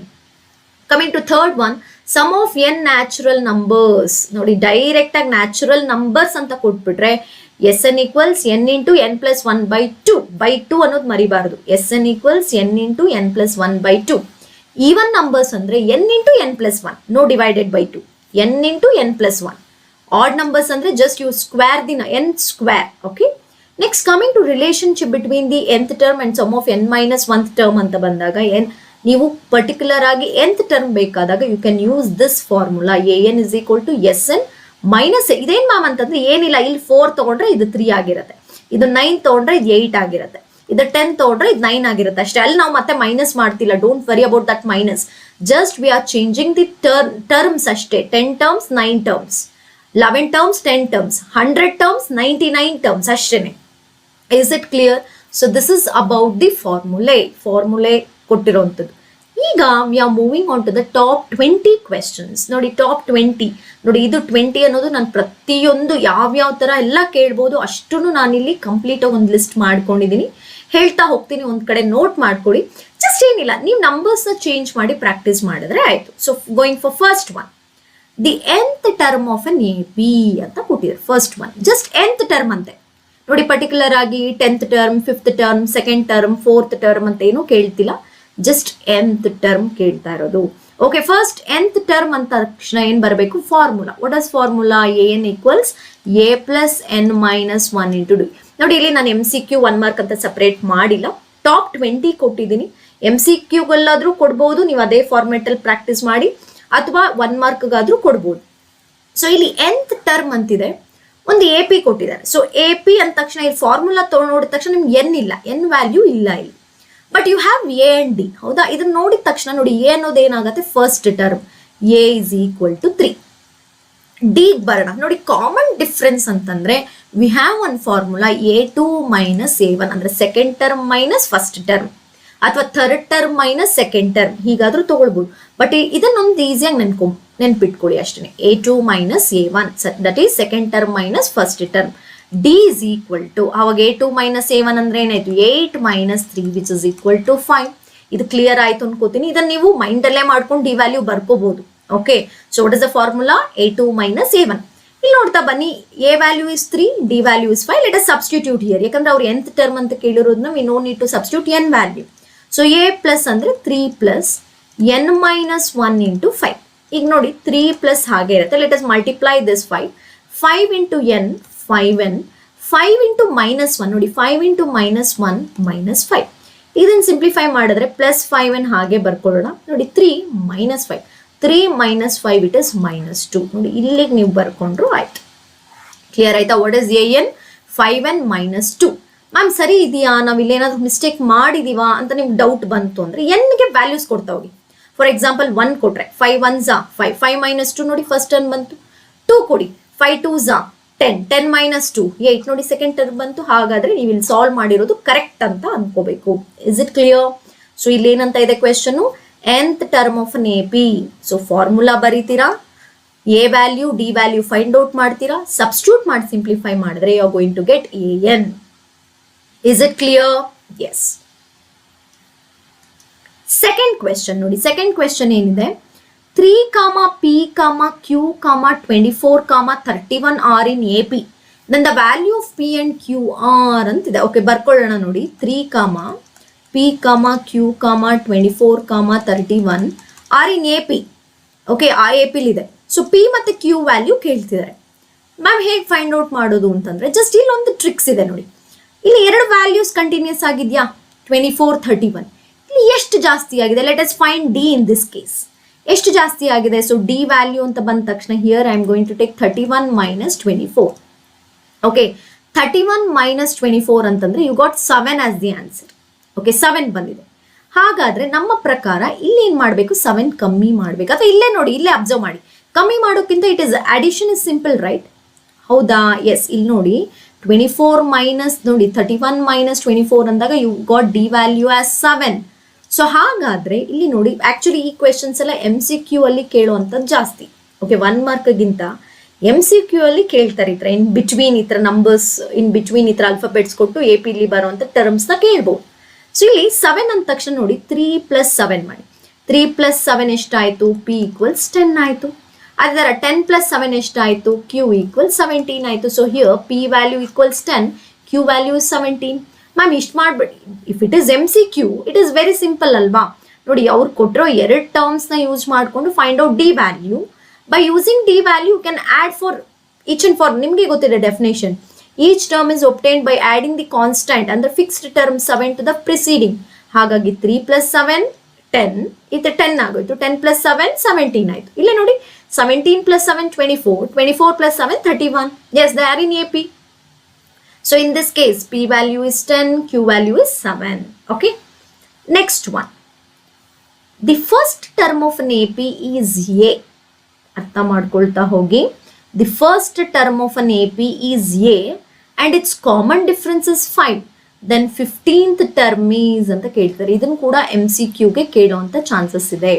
Coming to third one, sum of n natural numbers. ನೋಡಿ, direct ಆಗಿ natural numbers ಅಂತ ಕೊಟ್ಬಿಟ್ರೆ S N equals n into n plus one by 2 by 2 ಅನ್ನೋದು ಮರಿಬಾರದು. S N equals n into n plus one by 2. Even numbers ಅಂದ್ರೆ n into n plus one, no divided by 2, n into n plus one. Odd numbers ಅಂದ್ರೆ just you square the n n square. Okay, next coming to relationship between the nth term and sum of n minus one term ಅಂತ ಬಂದಾಗ ನೀವು particular ಆಗಿ nth term ಬೇಕಾದಾಗ you can use this formula an is equal to S n minus. ಇದೇನ್ ma'am ಅಂತಂದ್ರೆ ಏನಿಲ್ಲ, ಇಲ್ಲಿ 4 ತಗೊಂಡ್ರೆ ಇದು 3 ಆಗಿರುತ್ತೆ, ಇದು 9 ತಗೊಂಡ್ರೆ ಇದು 8 ಆಗಿರುತ್ತೆ, ಇದು 10 ತಗೊಂಡ್ರೆ ಇದು 9 ಆಗಿರುತ್ತೆ ಅಷ್ಟೇ. ಅಲ್ಲಿ ನಾವು ಮತ್ತೆ ಮೈನಸ್ ಮಾಡ್ತಿಲ್ಲ, don't worry about that minus. Just we are changing the terms ಅಷ್ಟೇ. 10 terms 9 terms, 11 terms 10 terms, 100 terms 99 terms ಅಷ್ಟೇನೆ. Is it clear? So this is about the ಫಾರ್ಮುಲೆ ಕೊಟ್ಟಿರೋಂಥದ್ದು. ಈಗ we are moving on to the top 20 questions. ನೋಡಿ, top 20 ನೋಡಿ, ಇದು 20 ಅನ್ನೋದು ನಾನು ಪ್ರತಿಯೊಂದು ಯಾವ್ಯಾವ ತರ ಎಲ್ಲ ಕೇಳ್ಬೋದು ಅಷ್ಟನ್ನು ನಾನಿಲ್ಲಿ ಕಂಪ್ಲೀಟ್ ಆಗಿ ಒಂದು ಲಿಸ್ಟ್ ಮಾಡ್ಕೊಂಡಿದ್ದೀನಿ. ಹೇಳ್ತಾ ಹೋಗ್ತೀನಿ, ಒಂದ್ ಕಡೆ ನೋಟ್ ಮಾಡ್ಕೊಳ್ಳಿ. ಜಸ್ಟ್ ಏನಿಲ್ಲ, ನೀವು ನಂಬರ್ಸ್ ನ ಚೇಂಜ್ ಮಾಡಿ ಪ್ರಾಕ್ಟೀಸ್ ಮಾಡಿದ್ರೆ ಆಯ್ತು. So going for first one, the nth term of an AP ಅಂತ ಕೊಟ್ಟಿದ್ದಾರೆ. First one just nth term ಅಂತೆ. ನೋಡಿ, ಪರ್ಟಿಕ್ಯುಲರ್ ಆಗಿ 10th term, 5th term, 2nd term, 4th term ಅಂತ ಏನು ಕೇಳ್ತಿಲ್ಲ, ಜಸ್ಟ್ nth ಟರ್ಮ್ ಕೇಳ್ತಾ ಇರೋದು. ಓಕೆ, ಫಸ್ಟ್ nth ಟರ್ಮ್ ಅಂತ ತಕ್ಷಣ ಏನ್ ಬರಬೇಕು, formula. What is formula? an equals a plus n minus one into D. ನೋಡಿ, ಇಲ್ಲಿ ನಾನು MCQ 1 ಮಾರ್ಕ್ ಅಂತ ಸಪರೇಟ್ ಮಾಡಿಲ್ಲ, ಟಾಪ್ 20 ಕೊಟ್ಟಿದ್ದೀನಿ. MCQಗಲ್ಲಾದ್ರೂ ಕೊಡ್ಬೋದು, ನೀವು ಅದೇ ಫಾರ್ಮೆಟ್ ಅಲ್ಲಿ ಪ್ರಾಕ್ಟೀಸ್ ಮಾಡಿ, ಅಥವಾ 1 ಮಾರ್ಕ್ಗಾದ್ರೂ ಕೊಡ್ಬೋದು. ಸೊ ಇಲ್ಲಿ nth ಟರ್ಮ್ ಅಂತಿದೆ, ಒಂದು AP ಕೊಟ್ಟಿದ್ದಾರೆ. ಸೊ AP ಅಂದ ತಕ್ಷಣ ಈ ಫಾರ್ಮುಲಾ ನೋಡಿದ ತಕ್ಷಣ ನಿಮ್ಗೆ n ಇಲ್ಲ, n ವ್ಯಾಲ್ಯೂ ಇಲ್ಲ ಇಲ್ಲಿ. But you have a and d, ಹೌದಾ? ಇದನ್ನ ನೋಡಿದ ತಕ್ಷಣ ನೋಡಿ, a ಅನ್ನೋದು ಏನಾಗುತ್ತೆ, first term a is equal to 3. D ಬರೋಣ. ನೋಡಿ, ಕಾಮನ್ ಡಿಫ್ರೆನ್ಸ್ ಅಂತಂದ್ರೆ we have one formula a2 minus a1 ಅಂದ್ರೆ second term minus first term, ಅಥವಾ third term minus second term, ಹೀಗಾದ್ರೂ ತಗೊಳ್ಬಹುದು. ಬಟ್ ಇದನ್ನೊಂದು ಈಸಿಯಾಗಿ ನೆನ್ಪಿಟ್ಕೊಳ್ಳಿ ಅಷ್ಟೇ. a2 minus a1 that is second term minus first term. D is equal to, ಅವಾಗ a2 minus a1 ಅಂದ್ರೆ ಏನಾಯ್ತು, 8 minus 3 which is equal to 5. ಇದು ಕ್ಲಿಯರ್ ಆಯ್ತು ಅನ್ಕೋತೀನಿ. ಇದನ್ನ ನೀವು ಮೈಂಡ್ ಅಲ್ಲೇ ಮಾಡ್ಕೊಂಡು ಡಿ ವ್ಯಾಲ್ಯೂ ಬರ್ಕೋಬಹುದು. Okay, so what is the formula? a2 minus a1. ಇಲ್ಲಿ ನೋಡ್ತಾ ಬನ್ನಿ, a value is 3, d value is 5. Let us substitute here. ಯಾಕಂದ್ರೆ ಅವ್ರು nth ಟರ್ಮ್ ಅಂತ ಕೇಳಿರೋದನ್ನ we no need to substitute n value. So a plus ಅಂದ್ರೆ 3 plus n minus 1 into 5. ಈಗ ನೋಡಿ, 3 ಪ್ಲಸ್ ಹಾಗೆ ಇರುತ್ತೆ. Let us multiply this 5 into n 5n, 5 into minus 1 ನೋಡಿ, 5 ಇಂಟು ಮೈನಸ್ 1 ಮೈನಸ್ 5. ಇದನ್ನು ಸಿಂಪ್ಲಿಫೈ ಮಾಡಿದ್ರೆ +5 ಹಾಗೆ ಬರ್ಕೊಳ್ಳೋಣ ನೋಡಿ. 3 - 5, 3 - 5 ಇಟ್ ಇಸ್ -2. ನೋಡಿ ಇಲ್ಲಿಗೆ ನೀವು ಬರ್ಕೊಂಡ್ರು ಆಯ್ತು. ಕ್ಲಿಯರ್ ಆಯ್ತಾ? What is an? 5n - 2. Ma'am ಸರಿ ಇದೆಯಾ, ನಾವು ಇಲ್ಲೇನಾದ್ರೂ ಮಿಸ್ಟೇಕ್ ಮಾಡಿದೀವಾ ಅಂತ ನಿಮ್ಗೆ ಡೌಟ್ ಬಂತು ಅಂದ್ರೆ ಎನ್ಗೆ ವ್ಯಾಲ್ಯೂಸ್ ಕೊಡ್ತಾ ಹೋಗಿ. ಫಾರ್ ಎಕ್ಸಾಂಪಲ್ 1 ಕೊಟ್ರೆ 5 1s 5, 5 - 2 ನೋಡಿ ಫಸ್ಟ್ ಟರ್ಮ್ ಬಂತು. 2 ಕೊಡಿ 5 2s 10, 10 - 2 8 ನೋಡಿ ಸೆಕೆಂಡ್ ಟರ್ಮ್ ಬಂತು. ಹಾಗಾದ್ರೆ ನೀವು ಇಲ್ಲಿ ಸಾಲ್ವ್ ಮಾಡಿರೋದು ಕರೆಕ್ಟ್ ಅಂತ ಅನ್ಕೋಬೇಕು. Is it clear? ಸೊ ಇಲ್ಲಿ ಏನಂತ ಇದೆ question, nth term of an AP. So formula ಬರೀತೀರಾ, a value d value find out ಮಾಡ್ತೀರಾ, ಸಬ್ಸ್ಟಿಟ್ಯೂಟ್ ಮಾಡಿ ಸಿಂಪ್ಲಿಫೈ ಮಾಡಿದ್ರೆ you are going to get an. Is it clear? Yes. Second question ನೋಡಿ. Second question ಏನಿದೆ, 3, P, Q, 24, 31 are in AP. Then the value of P and Q are ಅಂತಿದೆ. Okay ಬರ್ಕೊಳ್ಳೋಣ ನೋಡಿ. 3, P, Q, 24, 31 are in AP. Okay ಆ AP ಇದೆ. So P ಮತ್ತೆ Q value ಕೇಳ್ತಿದ್ದಾರೆ. Ma'am ಹೇಗೆ find out ಮಾಡೋದು ಅಂತಂದ್ರೆ ಜಸ್ಟ್ ಇಲ್ಲಿ ಒಂದು ಟ್ರಿಕ್ಸ್ ಇದೆ ನೋಡಿ. ಇಲ್ಲಿ ಎರಡು ವ್ಯಾಲ್ಯೂಸ್ ಕಂಟಿನ್ಯೂಸ್ ಆಗಿದೆಯಾ, 24 31. ಇಲ್ಲಿ ಎಷ್ಟು ಜಾಸ್ತಿ ಆಗಿದೆ, let us find d in this case. ಎಷ್ಟು ಜಾಸ್ತಿ ಆಗಿದೆ? ಸೊ ಡಿ ವ್ಯಾಲ್ಯೂ ಅಂತ ಬಂದ ತಕ್ಷಣ here I am going to take 31 - 24. Okay 31 - 24 ಅಂತಂದ್ರೆ you got 7 as the answer. Okay 7 ಬಂದಿದೆ. ಹಾಗಾದ್ರೆ ನಮ್ಮ ಪ್ರಕಾರ ಇಲ್ಲಿ ಏನ್ ಮಾಡಬೇಕು, 7 ಕಮ್ಮಿ ಮಾಡಬೇಕು. ಅಥವಾ ಇಲ್ಲೇ ನೋಡಿ, ಇಲ್ಲೇ ಅಬ್ಸರ್ವ್ ಮಾಡಿ, ಕಮ್ಮಿ ಮಾಡೋಕ್ಕಿಂತ it is addition is simple right? ಹೌದಾ? ಎಸ್. ಇಲ್ಲಿ ನೋಡಿ 24 ಮೈನಸ್ ನೋಡಿ 31 - 24 ಅಂದಾಗ you got d value as 7. So ಹಾಗಾದ್ರೆ ಇಲ್ಲಿ ನೋಡಿ ಆಕ್ಚುಲಿ ಈ ಕ್ವೆಶನ್ಸ್ ಎಲ್ಲ MCQ ಅಲ್ಲಿ ಕೇಳುವಂಥದ್ದು ಜಾಸ್ತಿ. ಓಕೆ 1 ಮಾರ್ಕ್ಗಿಂತ MCQ ಅಲ್ಲಿ ಕೇಳ್ತಾರೆ ಈ ಥರ ಇನ್ ಬಿಟ್ವೀನ್ ಈ ಥರ ನಂಬರ್ಸ್, ಇನ್ ಬಿಟ್ವೀನ್ ಈ ಥರ ಆಲ್ಫಾಬೆಟ್ಸ್ ಕೊಟ್ಟು AP ಇಲ್ಲಿ ಬರುವಂಥ ಟರ್ಮ್ಸ್ನ ಕೇಳ್ಬೋದು. ಸೊ ಇಲ್ಲಿ 7 ಅಂದ ತಕ್ಷಣ ನೋಡಿ 3 + 7 ಮಾಡಿ. 3 + 7 ಎಷ್ಟಾಯಿತು? P = 10 ಆಯಿತು. ಅದರ 10 + 7 ಎಷ್ಟಾಯಿತು? Q = 17 ಆಯಿತು. So here P value = 10, Q value 17. Ma'am ಇಷ್ಟು ಮಾಡಬೇಡಿ. If it is MCQ it is very simple ಅಲ್ವಾ? ನೋಡಿ ಅವ್ರು ಕೊಟ್ಟಿರೋ ಎರಡು ಟರ್ಮ್ಸ್ನ ಯೂಸ್ ಮಾಡಿಕೊಂಡು find out d value. By using d value you can add for each and for, ನಿಮಗೆ ಗೊತ್ತಿದೆ definition. Each term is obtained by adding the constant ಅಂದ್ರೆ fixed term 7 to the preceding. ಹಾಗಾಗಿ 3 + 7 10, ಇದು 10 ಆಗೋಯ್ತು. 10 + 7 17 ಆಯಿತು. ಇಲ್ಲೇ ನೋಡಿ 17 + 7 24, 24 + 7 31. Yes, they are in AP. So in this case, P value is 10, Q value is 7. Okay. Next one. The first term of an AP is A. ಅರ್ಥ ಮಾಡ್ಕೊಳ್ತಾ ಹೋಗಿ. The first term of an AP is A and its common difference is 5. Then 15th term is ಅಂತ ಕೇಳ್ತಾರೆ. ಇದನ್ನು ಕೂಡ MCQಗೆ ಕೇಳುವಂಥ chances ಇದೆ.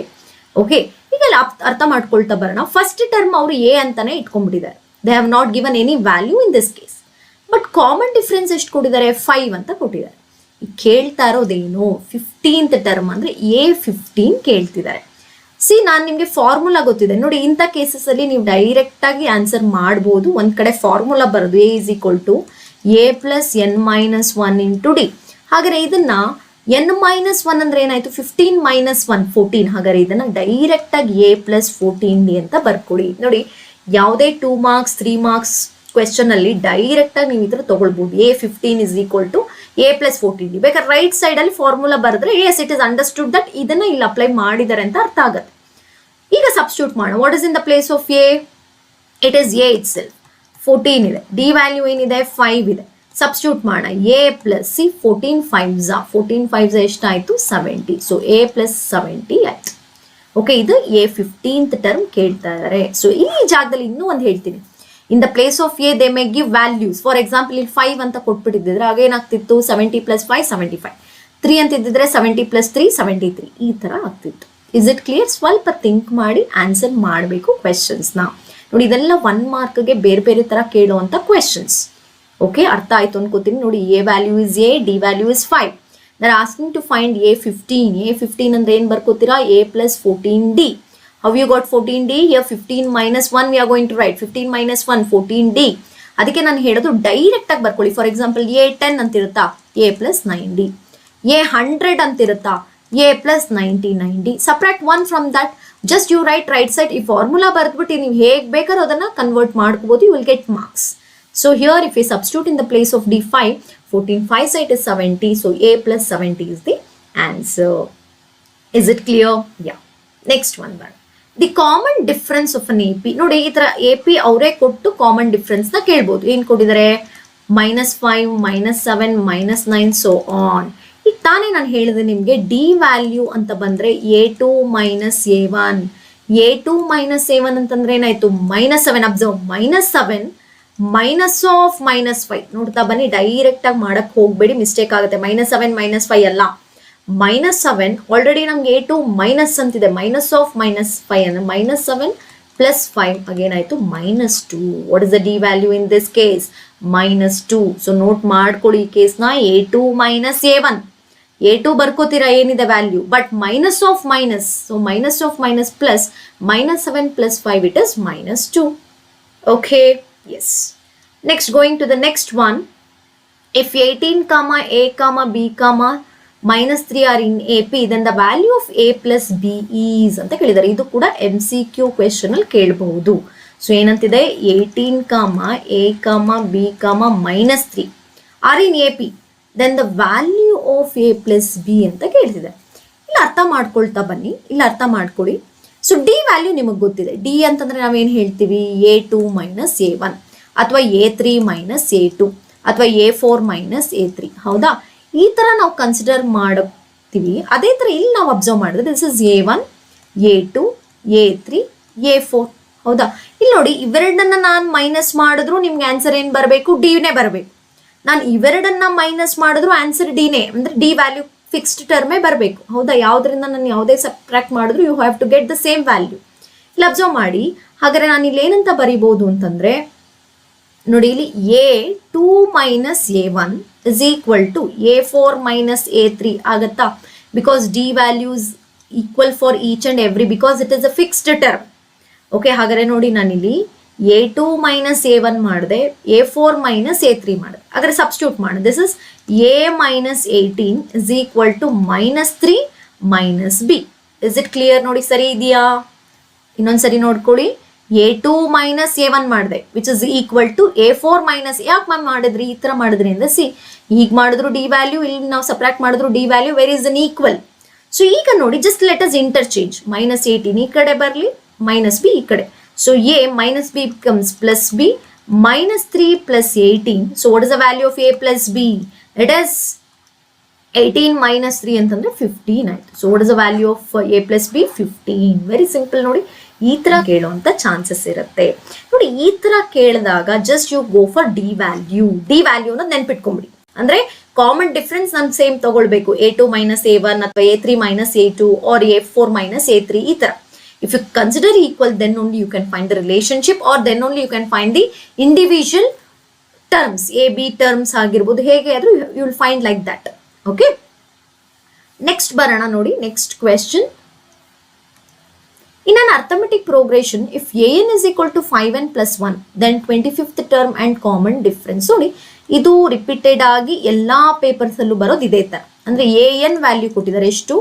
Okay ಈಗ ಅರ್ಥ ಮಾಡ್ಕೊಳ್ತಾ ಬರೋಣ. ಫಸ್ಟ್ ಟರ್ಮ್ ಅವರು ಎ ಅಂತಾನೆ ಇಟ್ಕೊಂಡ್ಬಿಟ್ಟಿದ್ದಾರೆ. They have not given any value in this case. But common difference ಎಷ್ಟು ಕೊಟ್ಟಿದ್ದಾರೆ? 5 ಅಂತ ಕೊಟ್ಟಿದ್ದಾರೆ. ಕೇಳ್ತಾ ಇರೋದೇನು? 15th ಟರ್ಮ್ ಅಂದರೆ A15 ಕೇಳ್ತಿದ್ದಾರೆ. ಸಿ ನಾನು ನಿಮಗೆ ಫಾರ್ಮುಲಾ ಗೊತ್ತಿದೆ ನೋಡಿ. ಇಂಥ ಕೇಸಸಲ್ಲಿ ನೀವು ಡೈರೆಕ್ಟಾಗಿ ಆನ್ಸರ್ ಮಾಡ್ಬೋದು. ಒಂದು ಕಡೆ ಫಾರ್ಮುಲಾ ಬರೋದು A = A + n - 1 × D. ಹಾಗಾದರೆ ಇದನ್ನು n - 1 ಅಂದರೆ ಏನಾಯಿತು? 15 - 1 14. ಹಾಗಾದರೆ ಇದನ್ನು ಡೈರೆಕ್ಟಾಗಿ A + 14D ಅಂತ ಬರ್ಕೊಡಿ. ನೋಡಿ ಯಾವುದೇ 2 marks 3 marks ಕ್ವೆಶನ್ ಅಲ್ಲಿ ಡೈರೆಕ್ಟಾಗಿ ನೀವು ಈ ಥರ ತೊಗೊಳ್ಬೋದು. A15 = A + 14D. ಬೇಕಾದ್ರೆ ರೈಟ್ ಸೈಡಲ್ಲಿ ಫಾರ್ಮುಲಾ ಬರೆದ್ರೆ yes it is understood that ಇದನ್ನು ಇಲ್ಲಿ ಅಪ್ಲೈ ಮಾಡಿದ್ದಾರೆ ಅಂತ ಅರ್ಥ ಆಗುತ್ತೆ. ಈಗ ಸಬ್ಸ್ಟಿಟ್ಯೂಟ್ ಮಾಡೋಣ. What is in the place of A? It is A itself. 14 ಇದೆ. ಡಿ ವ್ಯಾಲ್ಯೂ ಏನಿದೆ? 5 ಇದೆ. ಸಬ್ಸ್ಟಿಟ್ಯೂಟ್ ಮಾಡೋಣ. A + C 14 5s 14 5s ಎಷ್ಟಾಯಿತು? 70. ಸೊ A + 70 ಆಯಿತು. ಓಕೆ ಇದು A15th ಟರ್ಮ್ ಕೇಳ್ತಾ ಇದ್ದಾರೆ. ಸೊ ಈ ಜಾಗದಲ್ಲಿ ಇನ್ನೂ ಒಂದು ಹೇಳ್ತೀನಿ. ಇನ್ the place of A they may give values. For example ಇಲ್ಲಿ 5 ಅಂತ ಕೊಟ್ಬಿಟ್ಟಿದ್ರೆ ಆಗ ಏನಾಗ್ತಿತ್ತು? 70 + 5 75. 3 ಅಂತ ಇದ್ದಿದ್ರೆ 70 + 3 73. ಈ ಥರ ಆಗ್ತಿತ್ತು. Is it clear? ಸ್ವಲ್ಪ ಥಿಂಕ್ ಮಾಡಿ ಆನ್ಸರ್ ಮಾಡಬೇಕು ಕ್ವೆಶನ್ಸ್ನ. ನೋಡಿ ಇದೆಲ್ಲ 1 ಮಾರ್ಕ್ಗೆ ಬೇರೆ ಬೇರೆ ಥರ ಕೇಳುವಂಥ ಕ್ವೆಶನ್ಸ್. ಓಕೆ ಅರ್ಥ ಆಯಿತು ಅನ್ಕೋತೀನಿ. ನೋಡಿ A value is A, D value is 5. They're asking to find A15. A15 ಅಂದ್ರೆ ಏನು ಬರ್ಕೋತೀರಾ? A + 14D. How you got 14D? Here 15 - 1 we are going to write. 15 - 1 14D. ಅದಕ್ಕೆ ನಾನು ಹೇಳೋದು ಡೈರೆಕ್ಟಾಗಿ ಬರ್ಕೊಳ್ಳಿ. ಫಾರ್ ಎಕ್ಸಾಂಪಲ್ A10 ಅಂತಿರುತ್ತಾ? A + 9D. A100 ಅಂತಿರುತ್ತಾ? A + 99D. Separate 1 from that. Just you write right side. ಈ ಫಾರ್ಮುಲಾ ಬರೆದ್ಬಿಟ್ಟು ನೀವು ಹೇಗೆ ಬೇಕಾದ್ರೂ ಅದನ್ನು ಕನ್ವರ್ಟ್ ಮಾಡ್ಕೋಬೋದು. You will get marks. So here if we substitute in the place of D 5, 14 5 side is 70. So A plus 70 is the answer. Is it clear? Yeah. Next one. The common difference of an AP. ನೋಡಿ ಈ ತರ AP ಅವರೇ ಕೊಟ್ಟು common difference ನ ಕೇಳ್ಬೋದು. ಏನ್ ಕೊಟ್ಟಿದ್ದಾರೆ? -5, -7, -9 so on. ಈಗ ತಾನೇ ನಾನು ಹೇಳಿದೆ ನಿಮಗೆ D ವ್ಯಾಲ್ಯೂ ಅಂತ ಬಂದ್ರೆ A2 - A1. A2 - A1 ಅಂತಂದ್ರೆ ಏನಾಯ್ತು? -7. Observe, -7 minus of -5. ನೋಡ್ತಾ ಬನ್ನಿ, ಡೈರೆಕ್ಟ್ ಆಗಿ ಮಾಡಕ್ ಹೋಗ್ಬೇಡಿ, ಮಿಸ್ಟೇಕ್ ಆಗುತ್ತೆ. -7 -5 ಅಲ್ಲ, -7 ಆಲ್ರೆಡಿ ನಮ್ಗೆ A2 ಮೈನಸ್ ಅಂತಿದೆ. ಮೈನಸ್ ಆಫ್ -5 ಅಂದ್ರೆ -7 + 5 ಅಗೇನ್ ಆಯ್ತು -2. What is the D value in this case? -2. So note ಮಾಡ್ಕೊಳ್ಳಿ ಈ ಕೇಸ್ನ. A2 - A1. A2 ಬರ್ಕೋತೀರಾ ಏನಿದೆ value, but minus of minus, so minus of minus plus -7 + 5 it is -2. Okay, yes. Next, going to the next one. If 18, A, B, -3 are in AP, then the value of A plus B is ಅಂತ ಕೇಳಿದ್ದಾರೆ. ಇದು ಕೂಡ MCQ question ಅಲ್ಲಿ ಕೇಳಬಹುದು. So ಏನಂತಿದೆ? 18, A, B, -3 are in AP, then the value of A plus B ಅಂತ ಕೇಳ್ತಿದೆ. ಇಲ್ಲಿ ಅರ್ಥ ಮಾಡ್ಕೊಳ್ತಾ ಬನ್ನಿ, ಇಲ್ಲಿ ಅರ್ಥ ಮಾಡ್ಕೊಳ್ಳಿ. ಸೊ ಡಿ ವ್ಯಾಲ್ಯೂ ನಿಮಗೆ ಗೊತ್ತಿದೆ. ಡಿ ಅಂತಂದ್ರೆ ನಾವೇನು ಹೇಳ್ತೀವಿ? A2 - A1 ಅಥವಾ A3 - A2 ಅಥವಾ A4 - A3. ಹೌದಾ? ಈ ತರ ನಾವು ಕನ್ಸಿಡರ್ ಮಾಡ್ತೀವಿ. ಅದೇ ತರ ಇಲ್ಲಿ ನಾವು ಅಬ್ಸರ್ವ್ ಮಾಡಿದ್ರೆ this is A1, A2, A3, A4. ಹೌದಾ? ಇಲ್ಲಿ ನೋಡಿ, ಇವೆರಡನ್ನ ನಾನು ಮೈನಸ್ ಮಾಡಿದ್ರು ನಿಮ್ಗೆ ಆನ್ಸರ್ ಏನ್ ಬರಬೇಕು? ಡಿನೇ ಬರಬೇಕು. ನಾನು ಇವೆರಡನ್ನ ಮೈನಸ್ ಮಾಡಿದ್ರು ಆನ್ಸರ್ ಡಿನೇ, ಅಂದ್ರೆ ಡಿ ವ್ಯಾಲ್ಯೂ ಫಿಕ್ಸ್ಡ್ ಟರ್ಮೇ ಬರಬೇಕು. ಹೌದಾ? ಯಾವ್ದ್ರಿಂದ ನಾನು ಯಾವುದೇ ಸಬ್ಟ್ರಾಕ್ಟ್ ಮಾಡಿದ್ರು you have to get the same value. ಇಲ್ಲಿ ಅಬ್ಸರ್ವ್ ಮಾಡಿ. ಹಾಗಾದ್ರೆ ನಾನು ಇಲ್ಲಿ ಏನಂತ ಬರಿಬಹುದು ಅಂತಂದ್ರೆ, ನೋಡಿ ಇಲ್ಲಿ A2 - A1 is equal to A4 - A3 ಆಗತ್ತಾ? Because D values equal for each and every, because it is a fixed term. Okay, ಹಾಗಾದ್ರೆ ನೋಡಿ ನಾನಿಲ್ಲಿ A2 - A1 ಮಾಡಿದೆ, A4 - A3 ಮಾಡಿದೆ. ಹಾಗಾದ್ರೆ ಸಬ್ಸ್ಟಿಟ್ಯೂಟ್ ಮಾಡಿ. This is A - 18 is equal to -3 - B. Is it clear? ನೋಡಿ, ಸರಿ ಇದೆಯಾ? ಇನ್ನೊಂದ್ಸರಿ ನೋಡ್ಕೊಳ್ಳಿ. A2 - A1 ಮಾಡಿದೆ, which is equal to A4 - ಯಾಕೆ ಮ್ಯಾಮ್ ಮಾಡಿದ್ರಿ ಈ ತರ ಮಾಡಿದ್ರಿ ಅಂದ್ರೆ, ಸಿ ಈಗ ಮಾಡಿದ್ರು ಡಿ ವ್ಯಾಲ್ಯೂ, ಇಲ್ಲಿ ನಾವು ಸಬ್ಟ್ರಾಕ್ಟ್ ಮಾಡಿದ್ರು D value, where is an equal. So ಈಗ ನೋಡಿ, ಜಸ್ಟ್ ಲೆಟ್ ಅಸ್ ಇಂಟರ್ಚೇಂಜ್. -18 ಈ ಕಡೆ ಬರಲಿ, -B ಈ ಕಡೆ. So A - B becomes +B, -3 + 18. So what is the value of A plus B? It is 18 - 3 ಅಂತಂದ್ರೆ 15 ಆಯ್ತು. So what is the value of A plus B? 15. Very simple. ನೋಡಿ, ಈ ತರ ಕೇಳುವಂತ ಚಾನ್ಸಸ್ ಇರುತ್ತೆ. ನೋಡಿ, ಈ ತರ ಕೇಳಿದಾಗ just you go for D value. D value ಅನ್ನೋದು ನೆನ್ಪಿಟ್ಕೊಂಬಿಡಿ. ಅಂದ್ರೆ ಕಾಮನ್ ಡಿಫರೆನ್ಸ್ ನಾನು ಸೇಮ್ ತಗೊಳ್ಬೇಕು. A2 - A1 ಅಥವಾ A3 - A2 or A4 - A3 ಈ ತರ. If you consider equal, then only you can find the relationship, or then only you can find the individual terms. A, B terms ಆಗಿರ್ಬೋದು, ಹೇಗೆ ಆದ್ರೂ you will find like that. Okay. Next ಬರೋಣ ನೋಡಿ. Next question. In an arithmetic progression, if an is equal to 5n plus 1, then 25th term and common difference. ನೋಡಿ, ಇದು repeated ಆಗಿ ಎಲ್ಲಾ papers ಅಲ್ಲೂ ಬರೋದು ಇದೇ ತರ. ಅಂದ್ರೆ an ವ್ಯಾಲ್ಯೂ ಕೊಟ್ಟಿದ್ದಾರೆ ಎಷ್ಟು?